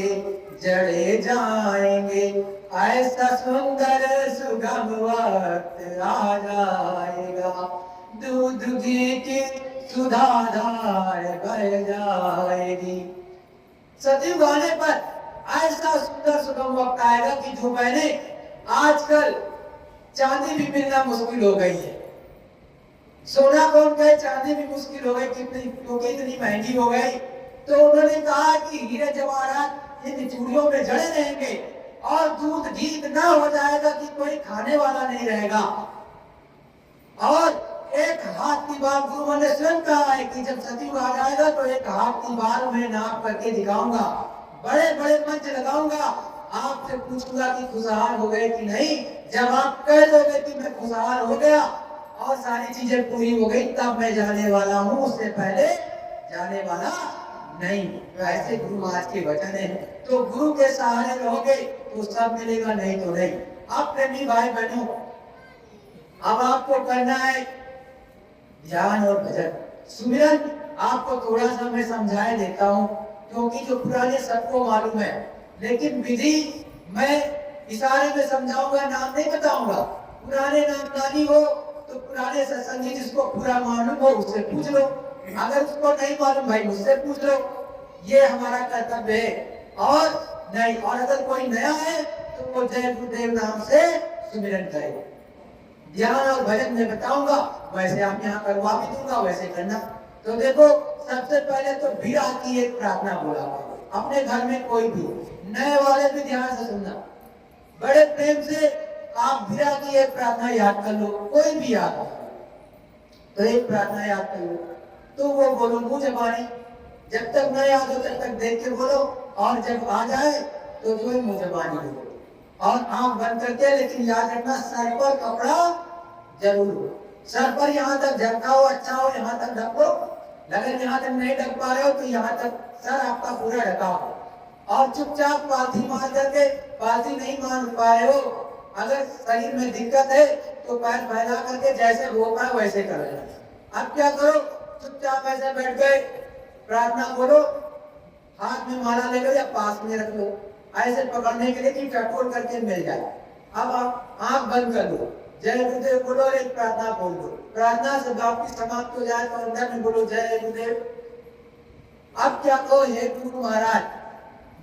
जड़े जाएंगे, ऐसा सुंदर सुगम वक्त आ जाएगा, दूध घी की सुधा धार बह जाएगी। सतयुग आने पर ऐसा सुंदर सुगम वक्त आएगा कि जो मैंने आजकल चांदी भी मिलना मुश्किल हो गई है, सोना कौन कहे, चांदी भी मुश्किल हो गई, कितनी क्योंकि इतनी महंगी हो गई। तो उन्होंने कहा कि हीरे जवाहरात इन चूड़ियों में जड़े रहेंगे, और दूध घी इतना हो जाएगा कि कोई खाने वाला नहीं रहेगा। और एक हाथ की बात गुरु ने स्वयं कहा है कि जब सतयुग आ जाएगा तो एक हाथ की बात मैं नाप करके दिखाऊंगा, बड़े बड़े मंच लगाऊंगा, आपसे पूछूंगा कि खुशहाल हो गए कि नहीं। जब आप कह दोगे कि मैं खुशहाल हो गया और सारी चीजें पूरी हो गई, तब मैं जाने वाला हूँ, उससे पहले जाने वाला नहीं। तो ऐसे गुरु महाराज के वचन है। तो गुरु के सहारे रहोगे तो सब मिलेगा, नहीं तो नहीं। अब प्रेमी भाई बहनों, अब आपको करना है ध्यान और भजन। सुमिरन आपको थोड़ा सा मैं समझाए देता हूँ, क्योंकि जो पुराने सबको मालूम है, लेकिन विधि मैं इशारे में समझाऊंगा, नाम नहीं बताऊंगा। पुराने नाम नानी हो तो पुराने सत्संगी जिसको पूरा मालूम हो उससे पूछ लो, अगर उसको नहीं मालूम भाई मुझसे पूछ लो, ये हमारा कर्तव्य है। और नहीं, और अगर कोई नया है तो वो जय गुरुदेव नाम से सुमिरन करे। ध्यान और भजन में बताऊंगा, वैसे आप यहाँ करवा भी दूंगा, वैसे करना। तो देखो, सबसे पहले तो भीड़ा की एक प्रार्थना बोला, अपने घर में कोई भी नए वाले भी ध्यान से सुनना, बड़े प्रेम से आप भीड़ा की एक प्रार्थना याद कर लो, कोई भी याद हो तो एक प्रार्थना याद कर लो, तो वो बोलो मुंह जबानी, जब तक न याद हो तब तक देख के बोलो, और जब आ जाए तो जो है मुंह जबानी बोलो, और आंख बंद करके। लेकिन याद रखना, सर पर कपड़ा जरूर हो, सर पर यहाँ तक झटका हो, अच्छा हो, यहाँ तक ढको। अगर यहाँ तक नहीं ढक पा रहे हो तो यहाँ तक सर आपका पूरा ढका हो, और चुपचाप पालथी मार करके, पालथी नहीं मार पा रहे हो, अगर शरीर में दिक्कत है तो पैर फैला करके जैसे हो पाए वैसे कर लेना। अब क्या करो, चुपचाप ऐसे बैठ गए, प्रार्थना बोलो, हाथ में माला ले लो या पास में रख लो, ऐसे पकड़ने के लिए कि टटोल करके मिल जाए। अब आप आंख बंद कर लो, जय गुरुदेव बोलो और एक प्रार्थना बोल दो। प्रार्थना जब आपकी समाप्त हो जाए तो अंदर में बोलो जय गुरुदेव। अब क्या कहो, हे गुरु महाराज,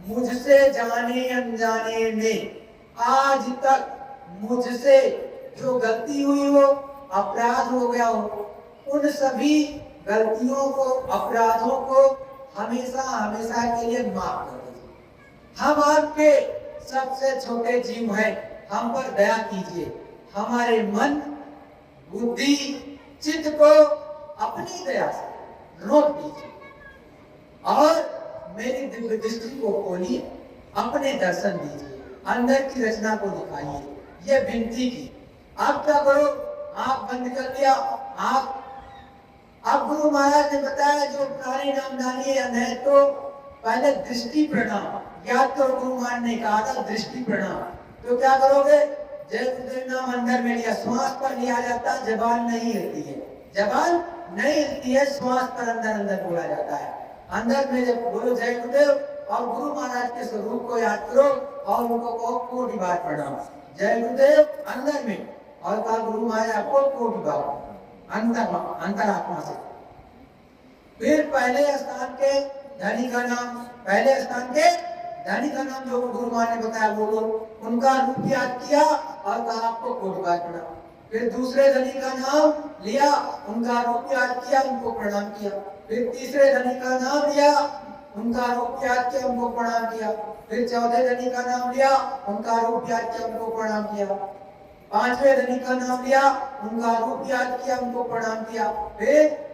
मुझसे जाने अनजाने में आज तक मुझसे जो गलती हुई हो, अपराध हो गया हो, उन सभी गलतियों को, अपराधों को हमेशा हमेशा के लिए माफ कर दीजिए। हम आपके सबसे छोटे जीव हैं, हम पर दया कीजिए, हमारे मन, बुद्धि, चित्त को अपनी दया से रोक दीजिए, और मेरी दिव्य दृष्टि को खोलिए, अपने दर्शन दीजिए, अंदर की रचना को दिखाइए, ये विनती की। आप क्या करो, आंख बंद कर लिया, आंख। अब गुरु महाराज ने बताया जो पुराने नाम दानी है तो पहले दृष्टि प्रणाम, याद तो गुरु महाराज ने कहा था दृष्टि प्रणाम। तो क्या करोगे, जय गुरुदेव नाम अंदर में लिया, श्वास पर लिया जाता, जबान नहीं हिलती है, जबान नहीं हिलती है, श्वास पर अंदर अंदर बोला जाता है। अंदर में जब बोलो जय गुरुदेव और गुरु महाराज के स्वरूप को याद करो और उनको कहो कोटि बार प्रणाम। जय गुरुदेव अंदर में और कहा गुरु महाराज आपको कोटि बार अंतरात्मा से। फिर पहले स्थान के धनी का नाम, पहले स्थान के धनी का नाम जो गुरु महाराज ने बताया बोलो, उनका रूप याद किया और कहा आपको कोटि बार प्रणाम। फिर दूसरे धनी का नाम लिया, उनका रूप याद किया, उनको प्रणाम किया। फिर तीसरे धनी का नाम लिया, उनका रूप याद किया, उनको प्रणाम किया। फिर चौथे धनी का नाम लिया, उनका रूप याद किया, उनको प्रणाम किया। पांचवें धनी का नाम लिया, उनका रूप याद किया, उनको प्रणाम किया। फिर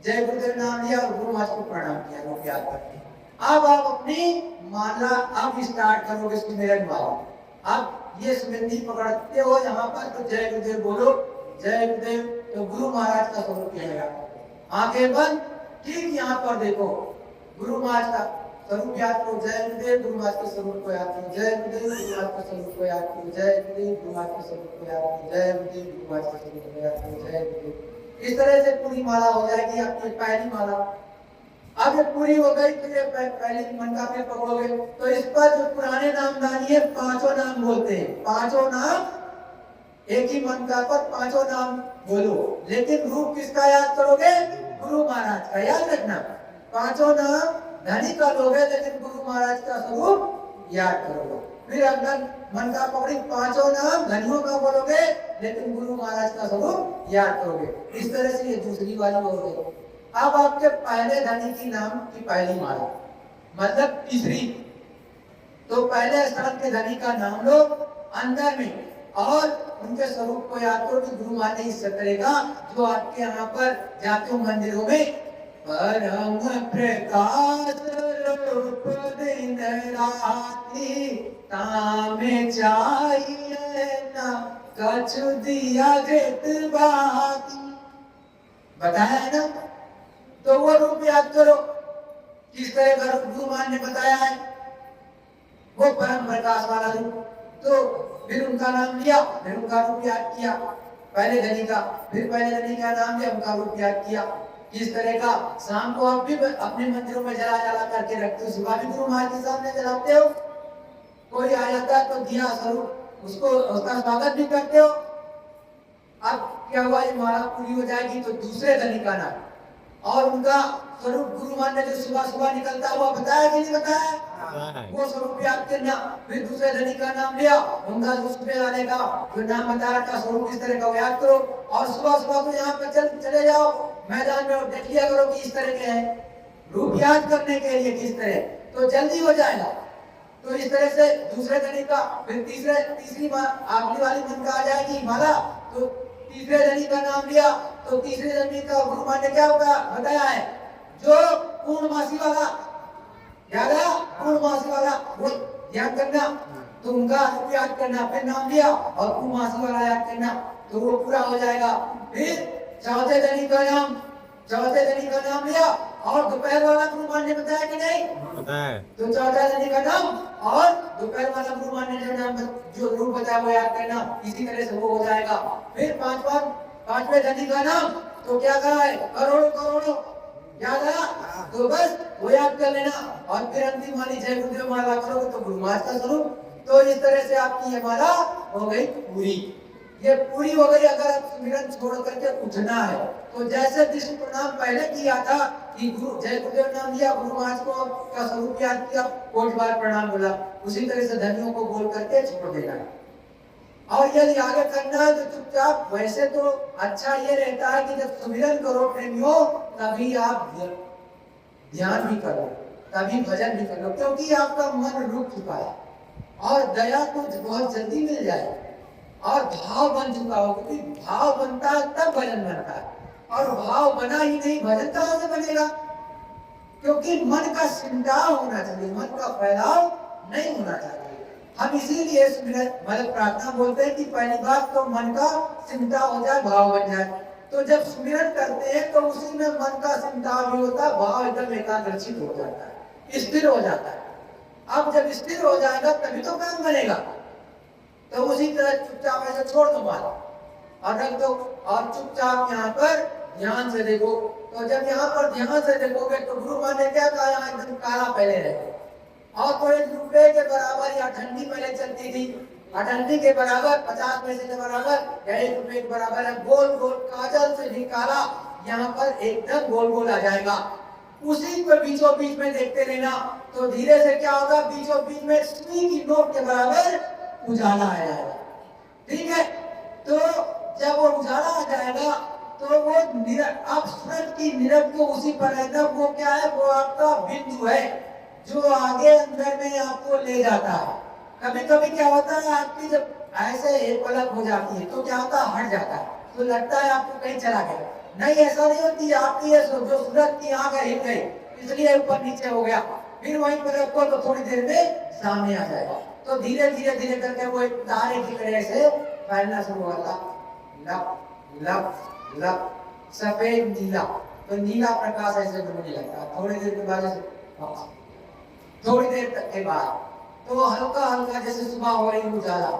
जय गुरुदेव नाम लिया और गुरु महाराज को प्रणाम किया, रूप याद करके। अब आप अपनी माला अब स्टार्ट करोगे सुमिरन माला। अब ये स्मृति पकड़ते हो यहाँ पर तो जय गुरुदेव बोलो, जय गुरुदेव तो गुरु महाराज का स्वरूप किया। आंखें बंद, ठीक यहाँ पर देखो गुरु महाराज का स्वरूप याद करो, जय गुरुदेव गुरु महाराज के स्वरूप को याद करो, जय गुरुदेव गुरु महाराज के स्वरूप को याद करो, जय गुरुदेव गुरु महाराज के स्वरूप को याद करो, जय गुरुदेव गुरु महाराज के स्वरूप को याद करो, जय गुरुदेव। इस तरह से पूरी माला हो जाएगी आपकी पहली माला। अब ये पूरी हो गई तो ये पहले मन का फिर पकड़ोगे तो इस पर जो पुराने नामदानी है पांचों नाम बोलते हैं, पांचों नाम एक ही मन का पर पांचों नाम बोलो, लेकिन रूप किसका याद करोगे? गुरु महाराज का याद रखना। पांचों नाम धनी का लोगे लेकिन गुरु महाराज का स्वरूप याद करोगे। फिर अगर मन का पकड़ी पांचों नाम धनियों का बोलोगे लेकिन गुरु महाराज का स्वरूप याद करोगे। इस तरह से ये दूसरी वाली हो गई। अब आपके पहले धनी की नाम की पहली माला मतलब तीसरी, तो पहले स्थान के धनी का नाम लो अंदर में और उनके स्वरूप को याद करो कि गुरु महाराज इस करेगा जो आपके यहाँ पर जाते हो मंदिरों में, परम प्रकाश रूप दिन राति तामे चाहिए ना कछु दिया गृत बाती, बताया है ना। तो वो रूप याद करो किस तरह का रूप गुरु महाराज ने बताया है, वो परम प्रकाश वाला रूप। तो फिर उनका नाम लिया, फिर उनका रूप याद किया पहले धनी का, फिर पहले धनी का नाम लिया, उनका रूप याद किया। किस तरह का शाम को आप भी अपने मंदिरों में जला जला करके रखते हो, सुबह भी गुरु महाराज के सामने जलाते हो, कोई आ जाता है तो दिया स्वरूप उसको उसका स्वागत भी करते हो। अब क्या हुआ, ये माला पूरी हो जाएगी तो दूसरे धनी का नाम और उनका स्वरूप गुरु महाराज ने जो सुबह सुबह निकलता हुआ बताया कि नहीं बताया, वो स्वरूप याद करना। फिर दूसरे धनी का नाम लिया, उनका जो सुबह वाले का जो नाम बताया का स्वरूप किस तरह का याद करो और सुबह सुबह तो यहाँ पर चले जाओ मैदान में और देख लिया करो कि इस तरह के हैं रूप याद करने के लिए किस तरह, तो जल्दी हो जाएगा। तो इस तरह से दूसरे धनी का फिर तीसरी आखिरी वाली मन का आ जाएगी माला, तो तीसरे धनी का नाम लिया तो तीसरे धनी का गुरु महाराज ने क्या बताया है, जो पूर्णमासी वाला याद है, पूर्णमासी वाला वो याद करना, तो उनका याद करना, फिर नाम लिया और पूर्णमासी वाला याद करना, तो वो पूरा हो जाएगा। फिर चौथे धनी का नाम लिया और दोपहर वाला गुरु महाराज ने बताया कि नहीं बताया, तो चौथा धनी का नाम और दोपहर वाला गुरु महाराज ने जो नाम जो रूप बताया वो याद करना, इसी तरह से वो हो जाएगा। फिर पांचवें धनी का नाम तो क्या करा है, करोड़ों याद आया, तो बस वो याद कर लेना और फिर अंतिम वाली जय गुरुदेव माला करोगे तो गुरु महाराज का स्वरूप। तो इस तरह से आपकी ये माला हो गई पूरी। ये पूरी हो गई। अगर आप सुमिरन छोड़ करके उठना है तो जैसे विष्णु प्रणाम पहले किया था कि गुरु जय गुरुदेव नाम लिया, गुरु महाराज को का स्वरूप याद किया, कोटि बार प्रणाम बोला, उसी तरह से धनियों को बोल करके छोड़ देना है। और यदि आगे करना है तो चुपचाप, वैसे तो अच्छा ये रहता है कि जब सुमिरन करो प्रेमियों तभी आप ध्यान भी करो, तभी भजन भी करो, क्योंकि आपका मन रुक चुका है और दया तो बहुत जल्दी मिल जाए और भाव बन चुका हो, क्योंकि भाव बनता है तब भजन बनता है और भाव बना ही नहीं भजन कहां से बनेगा, क्योंकि मन का सिमटाव होना चाहिए, मन का फैलाव नहीं होना चाहिए। हम इसीलिए मतलब प्रार्थना बोलते हैं कि पहली बात तो मन का सिमटाव हो जाए, भाव बन जाए। तो जब सुमिरन करते हैं तो उसी में मन का सिमटाव भी होता है, भाव एकदम एकाग्रचित हो जाता है, स्थिर हो जाता है। अब जब स्थिर हो जाएगा तभी तो काम बनेगा। तो उसी तरह चुपचाप ऐसे छोड़ दो माला और रख दो और चुपचाप यहाँ पर ध्यान से देखो। तो जब यहाँ पर ध्यान से देखोगे तो गुरु माँ ने क्या कहा, यहाँ एकदम काला पहले रहे और तो 1 रुपए के बराबर या ठंडी पहले चलती थी, अठन्नी के बराबर 50 पैसे के बराबर या 1 रुपए के बराबर है। गोल गोल काजल से भी काला यहाँ पर एकदम गोल गोल आ जाएगा। उसी पर बीचों बीच में देखते रहना तो धीरे से क्या होगा, बीचों बीच में सुई की नोक के बराबर उजाला आ जाएगा। ठीक है, तो जब वो उजाला आ जाएगा तो वो अब सूरज की निरख को उसी पर रहता, वो क्या है, वो आपका बिंदु है जो आगे अंदर में आपको ले जाता है। कभी कभी क्या होता है, आपकी जब ऐसे एक पलक हो जाती है तो क्या होता है, हट जाता है, तो लगता है आपको कहीं चला गया। नहीं, ऐसा नहीं होती, आपकी ये जो सूरज की आंख हिल गई इसलिए ऊपर नीचे हो गया, फिर वहीं पर रखो तो थोड़ी देर में सामने आ जाएगा। तो धीरे धीरे धीरे करके वो एक तारे की तरह से फैलना शुरू होता, लप लप लप, सफेद नीला, तो नीला प्रकाश ऐसे बनने लगता है। थोड़ी देर के बाद, थोड़ी देर तक के बाद तो हल्का हल्का जैसे सुबह हो रही उजाला,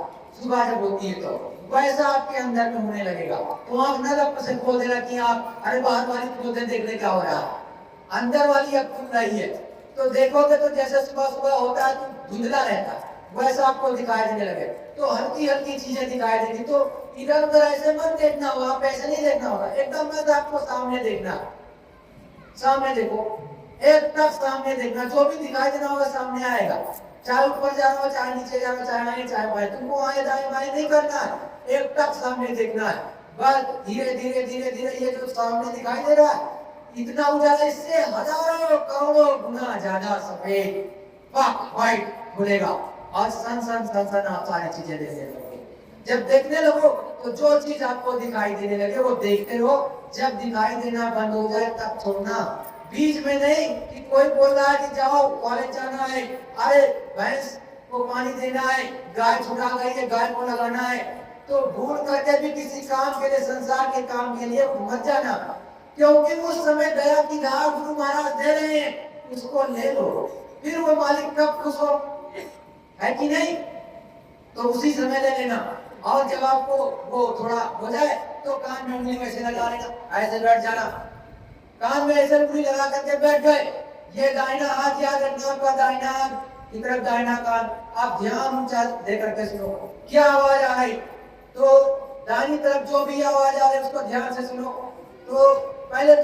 सुबह जब होती है तो वैसा आपके अंदर में होने लगेगा। तो आंख न लप से खोल देना कि आप अरे बाहर वाली खोलते देखने क्या हो रहा है, अंदर वाली अब खुल रही है। तो देखोगे तो जैसे सुबह सुबह होता है तो धुंधला रहता है, वैसा आपको दिखाई देने लगे, तो हल्की हल्की चीजें दिखाई देंगी। तो इधर उधर ऐसे मत देखना होगा, आप ऐसे नहीं देखना होगा, एकदम मत, आपको सामने देखना, सामने देखो, एक टक सामने देखना, जो भी दिखाई देना होगा सामने आएगा। चाहे ऊपर जाना हो, चाहे नीचे जाना, चाहे आए चाहे बाएं, तुमको आए दाएं बाएं नहीं करना है, एक टक सामने देखना है बस। धीरे धीरे धीरे धीरे ये जो सामने दिखाई दे रहा है इतना उजाला, इससे हजारों करोड़ों गुना ज्यादा सफेद व्हाइट खुलेगा और सन सन सन सन आप सारी चीजें देखने लगोगे। जब देखने लगो तो जो चीज आपको दिखाई देने लगे वो देखते रहो, जब दिखाई देना बंद हो जाए तब छोड़ना। बीच में नहीं कि कोई बोल रहा है कि जाओ कॉलेज जाना है, अरे भैंस को पानी देना है, गाय छुड़ा गई है, गाय को लगाना है, तो भूल करके भी किसी काम के लिए, संसार के काम के लिए मत जाना, क्योंकि उस समय दया की धार गुरु महाराज दे रहे हैं, उसको ले लो, फिर वो मालिक कब खुश हो, है कि नहीं, तो उसी समय ले लेना। और जब आपको वो थोड़ा हो जाए तो कान में उंगली वैसे लगा लेना, ऐसे बैठ जाना, कान में ऐसे उंगली लगा करके बैठ गए। ये दाहिना हाथ याद रखना, आपका दाहिना हाथ की तरफ दाहिना कान, आप ध्यान ऊंचा दे करके सुनो, क्या आवाज आ रही, तो दाहिनी तरफ जो भी आवाज आ रही है उसको ध्यान से सुनो। तो पहले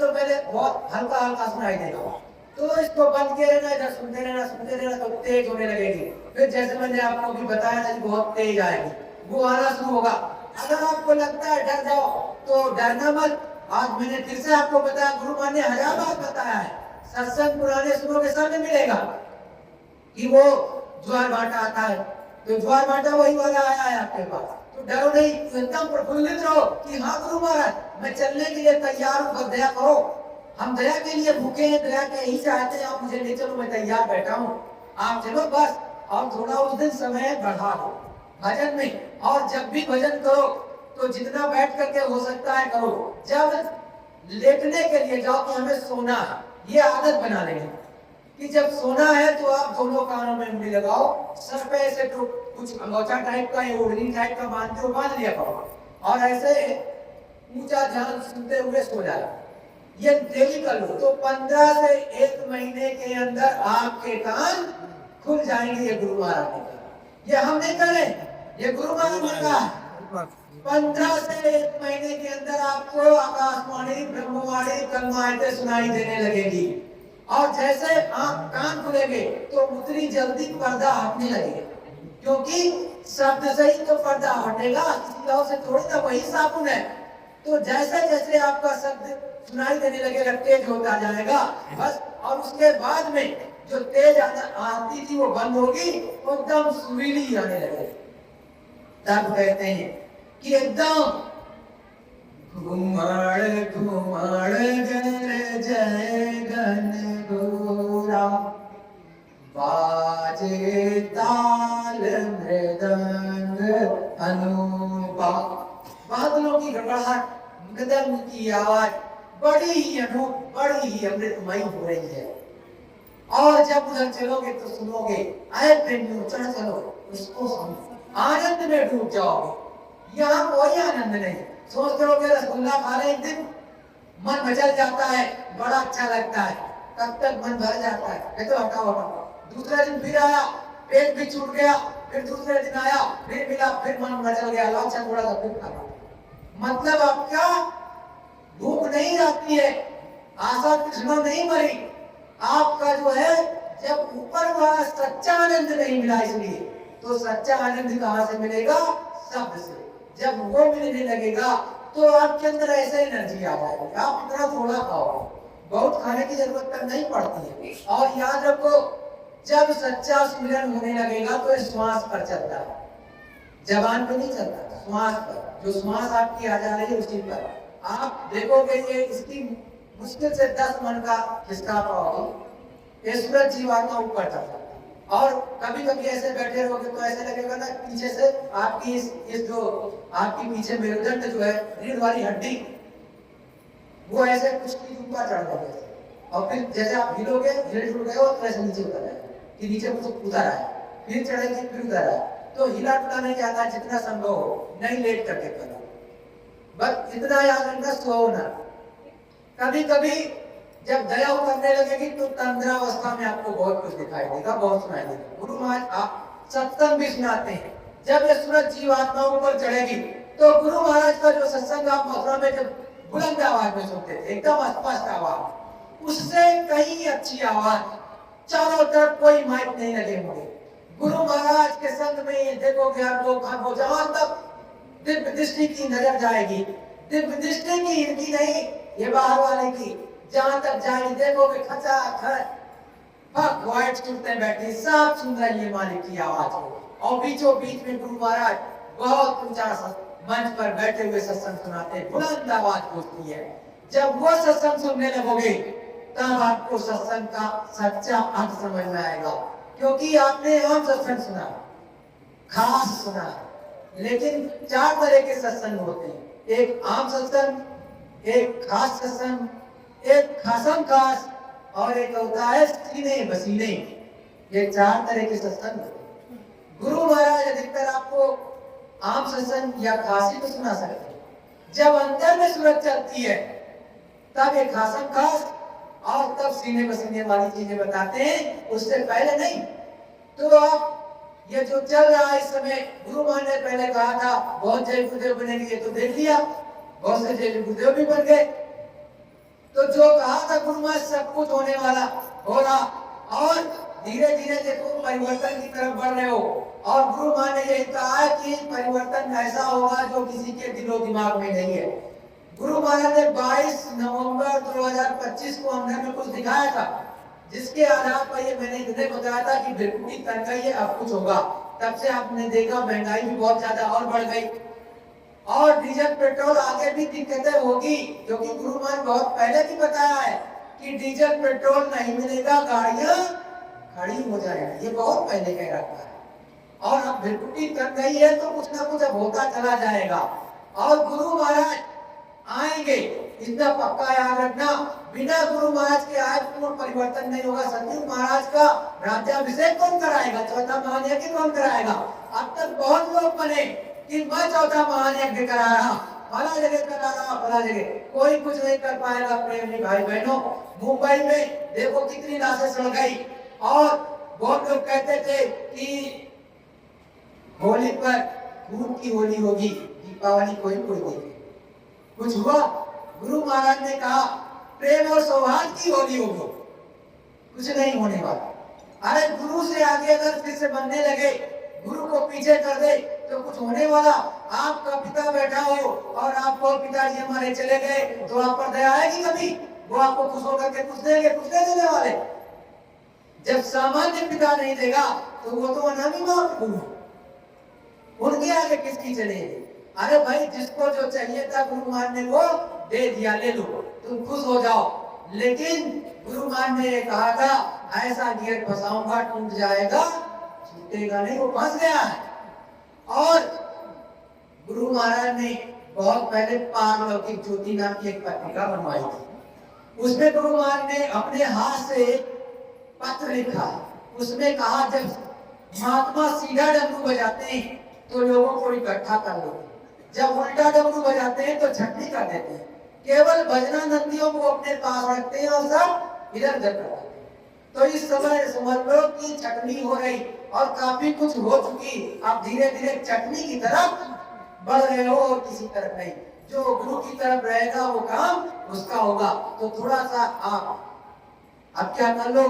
बहुत हल्का हल्का सुनाई देगा, तो इसको बंद किए रहना, इधर सुनते रहना तो तेज होने लगेगी। फिर जैसे मैंने आपको भी बताया था बहुत तेज आएगी, वो आना शुरू होगा। अगर आपको लगता है डर जाओ तो डरना मत। आज मैंने फिर से आपको बताया, गुरु माँ ने 1000 बार बताया है, सत्संग पुराने सुनोगे सब मिलेगा कि वो ज्वार भाटा आता है, तो ज्वार भाटा वही वाला आया है आपके पास, तो डरो नहीं, एकदम प्रफुल्लित रहो कि हाँ गुरु महाराज मैं चलने के लिए तैयार हूँ, बस दया करो, हम दया के लिए भूखे हैं, दया के यही चाहते हैं, आप मुझे ले चलो, मैं तैयार बैठा हूँ, आप चलो बस। और थोड़ा उस दिन समय बढ़ा दो भजन में, और जब भी भजन करो तो जितना बैठ करके हो सकता है करो। जब लेटने के लिए जाओ तो हमें सोना है, ये आदत बना लेंगे कि जब सोना है तो आप दोनों कानों में उंगली लगाओ, सर पे ऐसे तो कुछ अंगोछा टाइप का या ओढ़नी टाइप का बांध लिया करो, और ऐसे ऊंचा ध्यान सुनते हुए सो जाए। ये डेली कर लो तो 15 से 1 महीने के अंदर आपके कान खुल जाएंगे। ये गुरु महाराज ने कहा, ये हम नहीं करें, ये गुरु महाराज ने कहा। 15 से 1 महीने के अंदर आपको आकाशवाणी ब्रह्मवाणी कलमाएं सुनाई देने लगेगी, और जैसे आप कान खुलेंगे तो उतनी जल्दी पर्दा हटने लगेगा, क्योंकि शब्द से ही तो पर्दा हटेगा, किसी से थोड़ी ना, वही साबुन है। तो जैसे जैसे आपका शब्द सुनाई देने लगेगा तेज होता जाएगा बस, और उसके बाद में जो तेज आती थी वो बंद होगी, एकदम सुरीली आने लगेगी। तब कहते हैं कि एकदम घुमाड़ घुमाड़ गर जय गन गोरा, बाजे ताल मृदंग अनुपा। बादलों की गड़गड़ाहट, मृदंग की आवाज बड़ी ही अनूप, बड़ी ही अमृतमयी हो रही है। और जब उधर चलोगे तो सुनोगे, आए प्रेमियों चढ़ चलो, उसको सुनो, आनंद में डूब जाओगे। यहाँ कोई आनंद नहीं, सोचते रहोगे रसगुल्ला खा रहे एक दिन, मन मचल जाता है, बड़ा अच्छा लगता है, तब तक मन भर जाता है, ये तो हटाओ हटाओ। दूसरे दिन फिर आया, पेट भी छूट गया, फिर दूसरे दिन आया, फिर मिला, फिर मन मचल गया, लो अच्छा थोड़ा सा फिर खा। मतलब आपका भूख नहीं जाती है, आशा तृष्णा नहीं मरी, आपका जो है जब ऊपर वाला सच्चा आनंद नहीं मिला, इसलिए तो सच्चा आनंद कहां से मिलेगा? शब्द से। जब वो मिलने लगेगा तो आपके अंदर ऐसे एनर्जी आ जाएगी, आप इतना थोड़ा खाओ, बहुत खाने की जरूरत तक नहीं पड़ती है। और याद रखो, जब सच्चा सुमिरन होने लगेगा तो श्वास पर चलता है, जबान पे नहीं चलता, श्वास पर। जो श्वास आपकी आ जा रही है उसी पर आप देखोगे, ये इसकी मुश्किल से 10 मन का खिसका पाओगे, ये सूरज जीवात्मा ऊपर चलता है। और कभी कभी ऐसे बैठे रहोगे तो ऐसे लगेगा ना पीछे से आपकी इस जो आपकी पीछे मेरुदंड जो है, रीढ़ वाली हड्डी, वो ऐसे कुछ की ऊपर चढ़ जाएगी, और फिर जैसे आप हिलोगे, रीढ़ जुड़ गए हो तो ऐसे नीचे उतर जाएगा कि नीचे कुछ उतर आए, फिर चढ़ेगी, फिर उतर आए। तो हिला डुला नहीं जाता, जितना संभव हो नहीं लेट करके करो, बस इतना याद रखना, सो ना। कभी कभी जब दया उतरने लगेगी तो तंद्रावस्था में आपको बहुत कुछ दिखाई देगा, बहुत सुनाई देगा। गुरु महाराज आप सत्संग भी सुनाते हैं, जब ये सूरज जीवात्माओं पर चढ़ेगी तो गुरु महाराज का जो सत्संग आप मथुरा में जब बुलंद आवाज में सुनते थे, एकदम स्पष्ट आवाज, उससे कहीं अच्छी आवाज, चारों तरफ कोई माइक नहीं लगे होंगे। गुरु महाराज के संग में देखोगे आप लोग, आपको जहां तक दिव्य दृष्टि की नजर जाएगी, दिव्य दृष्टि की इनकी नहीं, ये बाहर वाले की, जहां तक जाएगी देखोगे खचा खच व्हाइट सुनते बैठे, सब सुन रही है मालिक की आवाज को। और बीचों बीच में गुरु महाराज बहुत ऊंचा मंच पर बैठे हुए सत्संग सुनाते हैं, बुलंद आवाज होती है। जब वो सत्संग सुनने लगोगे तब आपको सत्संग का सच्चा अर्थ समझ में आएगा, क्योंकि आपने आम सत्संग सुना, खास सुना, लेकिन 4 तरह के सत्संग होते हैं, एक आम सत्संग, एक खास सत्संग, एक खासम खास, और एक होता है सीने बसीने। ये 4 तरह के सत्संग होते हैं। गुरु महाराज अधिकतर आपको आम सत्संग या खासी को सुना सकते हैं, जब अंदर में सूरज चलती है तब एक खासम खास और तब सीने बसीने वाली चीजें बताते हैं, उससे पहले नहीं। तो आप ये जो चल रहा है इस समय, गुरु महाराज ने पहले कहा था बहुत जय गुरुदेव बनेंगे, तो देख लिया बहुत से जय गुरुदेव भी बन गए। तो जो कहा था गुरु महाराज सब कुछ होने वाला हो रहा, और धीरे धीरे देखो परिवर्तन की तरफ बढ़ रहे हो। और गुरु महाराज ने यही कहा कि परिवर्तन ऐसा होगा जो किसी के दिलो दिमाग में नहीं है। गुरु महाराज ने 22 नवंबर 2025 को अंदर में कुछ दिखाया था, जिसके आधार पर ये मैंने इतने बताया था कि बिल्कुल तन का ये अब कुछ होगा। तब से आपने देखा महंगाई भी बहुत ज्यादा और बढ़ गई, और डीजल पेट्रोल आगे भी दिक्कतें होगी, क्योंकि गुरु महाराज बहुत पहले भी बताया है कि डीजल पेट्रोल नहीं मिलेगा, गाड़ियां खड़ी हो जाएगी, ये बहुत पहले कह रखा है। और अब बिल्कुल तन गई है तो कुछ ना कुछ अब होता चला जाएगा, और गुरु महाराज आएंगे, इतना पक्का याद रखना। बिना गुरु महाराज के आज पूर्ण परिवर्तन नहीं होगा। सतयुग महाराज का राज्याभिषेक कौन कराएगा? चौथा महायज्ञ कौन कराएगा? अब तक बहुत लोग बने कि मैं चौथा महायज्ञ करा रहा, फला जगह करा रहा, फला जगह, कोई कुछ नहीं कर पाएगा। प्रेमी भाई बहनों, मुंबई में देखो कितनी लाशें सड़ गई, और बहुत लोग कहते थे कि होली पर खून की होली होगी, दीपावली कोई कोई नहीं। कुछ हुआ? गुरु महाराज ने कहा प्रेम और सौहार्द की होली होगी, कुछ नहीं होने वाला। अरे गुरु से आगे अगर फिर से बनने लगे, गुरु को पीछे कर दे तो कुछ होने वाला? आपका पिता बैठा हो और आपको पिताजी हमारे चले गए तो आप पर दया आएगी कभी? वो आपको खुश होकर के कुछ देंगे? कुछ नहीं देने वाले। जब सामान्य पिता नहीं देगा तो वो तो अनामी बाप गुरु, उनके आगे किसकी चलेगी? अरे भाई, जिसको जो चाहिए था गुरु महाराज ने वो दे दिया, ले लो, तुम खुश हो जाओ। लेकिन गुरु महाराज ने कहा था ऐसा गियर फंसाऊंगा टूट जाएगा, छूटेगा नहीं, वो फंस गया है। और गुरु महाराज ने बहुत पहले पारलौकिक ज्योति नाम की एक पत्रिका बनवाई थी। उसमें गुरु महाराज ने अपने हाथ से पत्र लिखा, उसमें कहा जब महात्मा सीधा डमरू बजाते हैं तो लोगों को इकट्ठा कर लेते हैं, जब उल्टा डमरू बजाते हैं तो छटनी कर देते हैं। केवल भजनानंदियों को अपने पास रखते हैं और सब इधर उधर करते हैं। तो इस समय समझ लो कि चटनी हो रही और काफी कुछ हो चुकी, आप धीरे धीरे चटनी की तरफ बढ़ रहे हो और किसी तरफ नहीं। जो गुरु की तरफ रहेगा वो काम उसका होगा। तो थोड़ा सा आप क्या कर लो,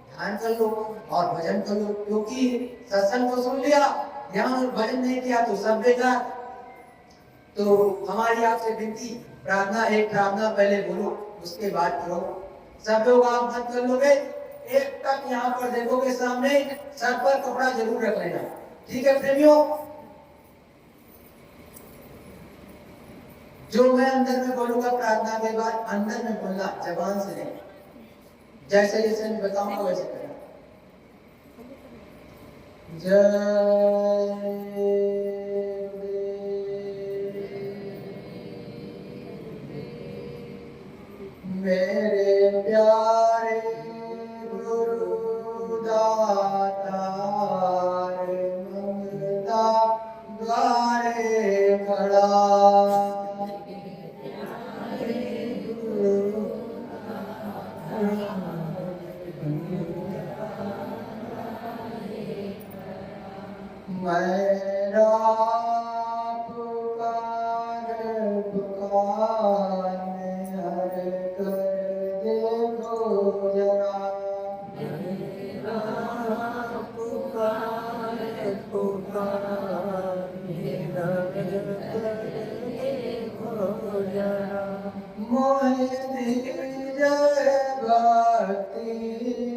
ध्यान कर लो और भजन कर लो, क्योंकि सत्संग को सुन लिया, ध्यान और भजन नहीं किया तो सब बेकार। तो हमारी आपसे विनती, प्रार्थना, एक प्रार्थना पहले बोलो उसके बाद करो। सब लोग आप मत कर लोगे, एक तक यहाँ पर देखोगे सामने, सर पर कपड़ा जरूर रख लेना, ठीक है प्रेमियों। जो मैं अंदर में बोलूंगा प्रार्थना के बाद अंदर में बोलना, जबान से नहीं। जैसे जैसे मैं बताऊंगा वैसे करना। जय मेरे प्यारे गुरु दाता ममता द्वारे खड़ा, मेरा पुकार पुकार में हर कर देखो जरा, मेरा पुकार पुकार में हर कर देखो जरा, मोहे जय भक्ति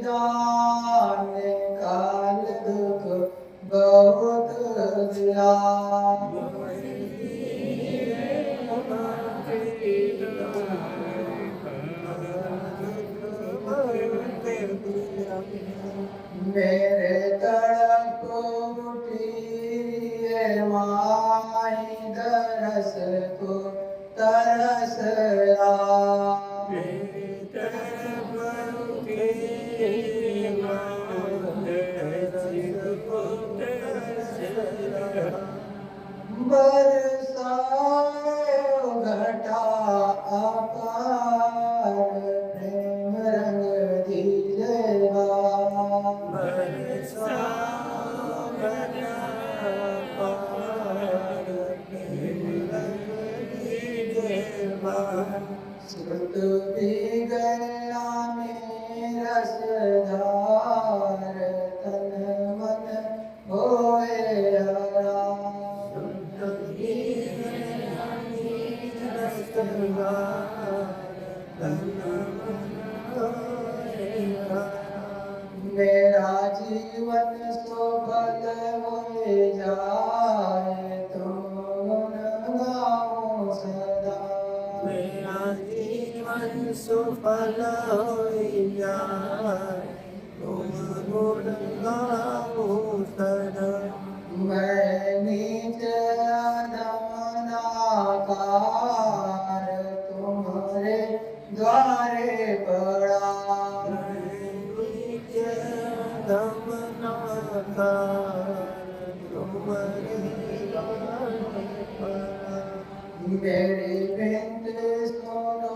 दान काल दुख बहुत दिया, मेरे तड़प उठी माई दरस को तरस घटा अपार प्रेम रंग दिलवा, सुत भी गया मेरा रसधार तन मन होए हरा, मेरा जीवन सफल हो जाए तुम गाओ सदा, मेरा जीवन सफल हो जाए तुम गुण गाओ सदा, मैं नीच नमनाकार तुम्हारे द्वारे पड़ा, मेरी बिंद सुनो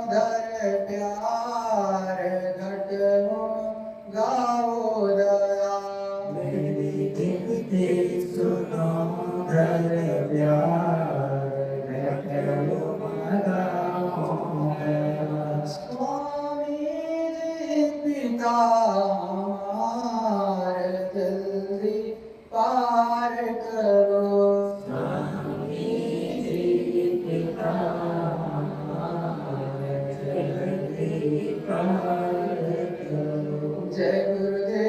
धर प्यार घट गाओ दया, मेरी बिंद सुनो धर प्यार घट गाओ दया, स्वामी पिता जल्दी पार करो, जय गुरुदेव।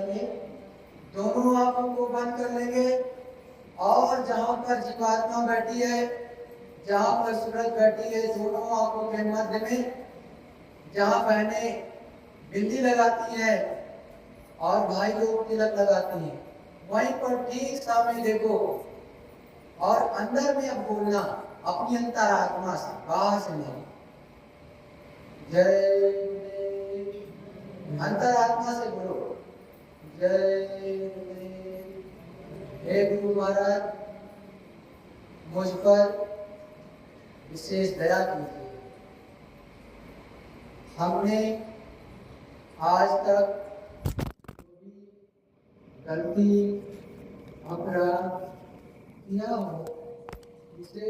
करेंगे, दोनों आंखों को बंद कर लेंगे और जहां पर जीवात्मा बैठी है, जहां पर सूरज बैठी है, दोनों आंखों के मध्य में जहां बहनें बिंदी लगाती हैं और भाई लोग तिलक लगाते हैं, वहीं पर ठीक सामने देखो और अंदर में अब बोलना अपनी अंतरात्मा से, बाहर से नहीं। जय अंतरात्मा से बोलो, जय हे गुरु महाराज, मुझ पर विशेष दया कीजिए। हमने आज तक गलती अपराध किया हो, इसे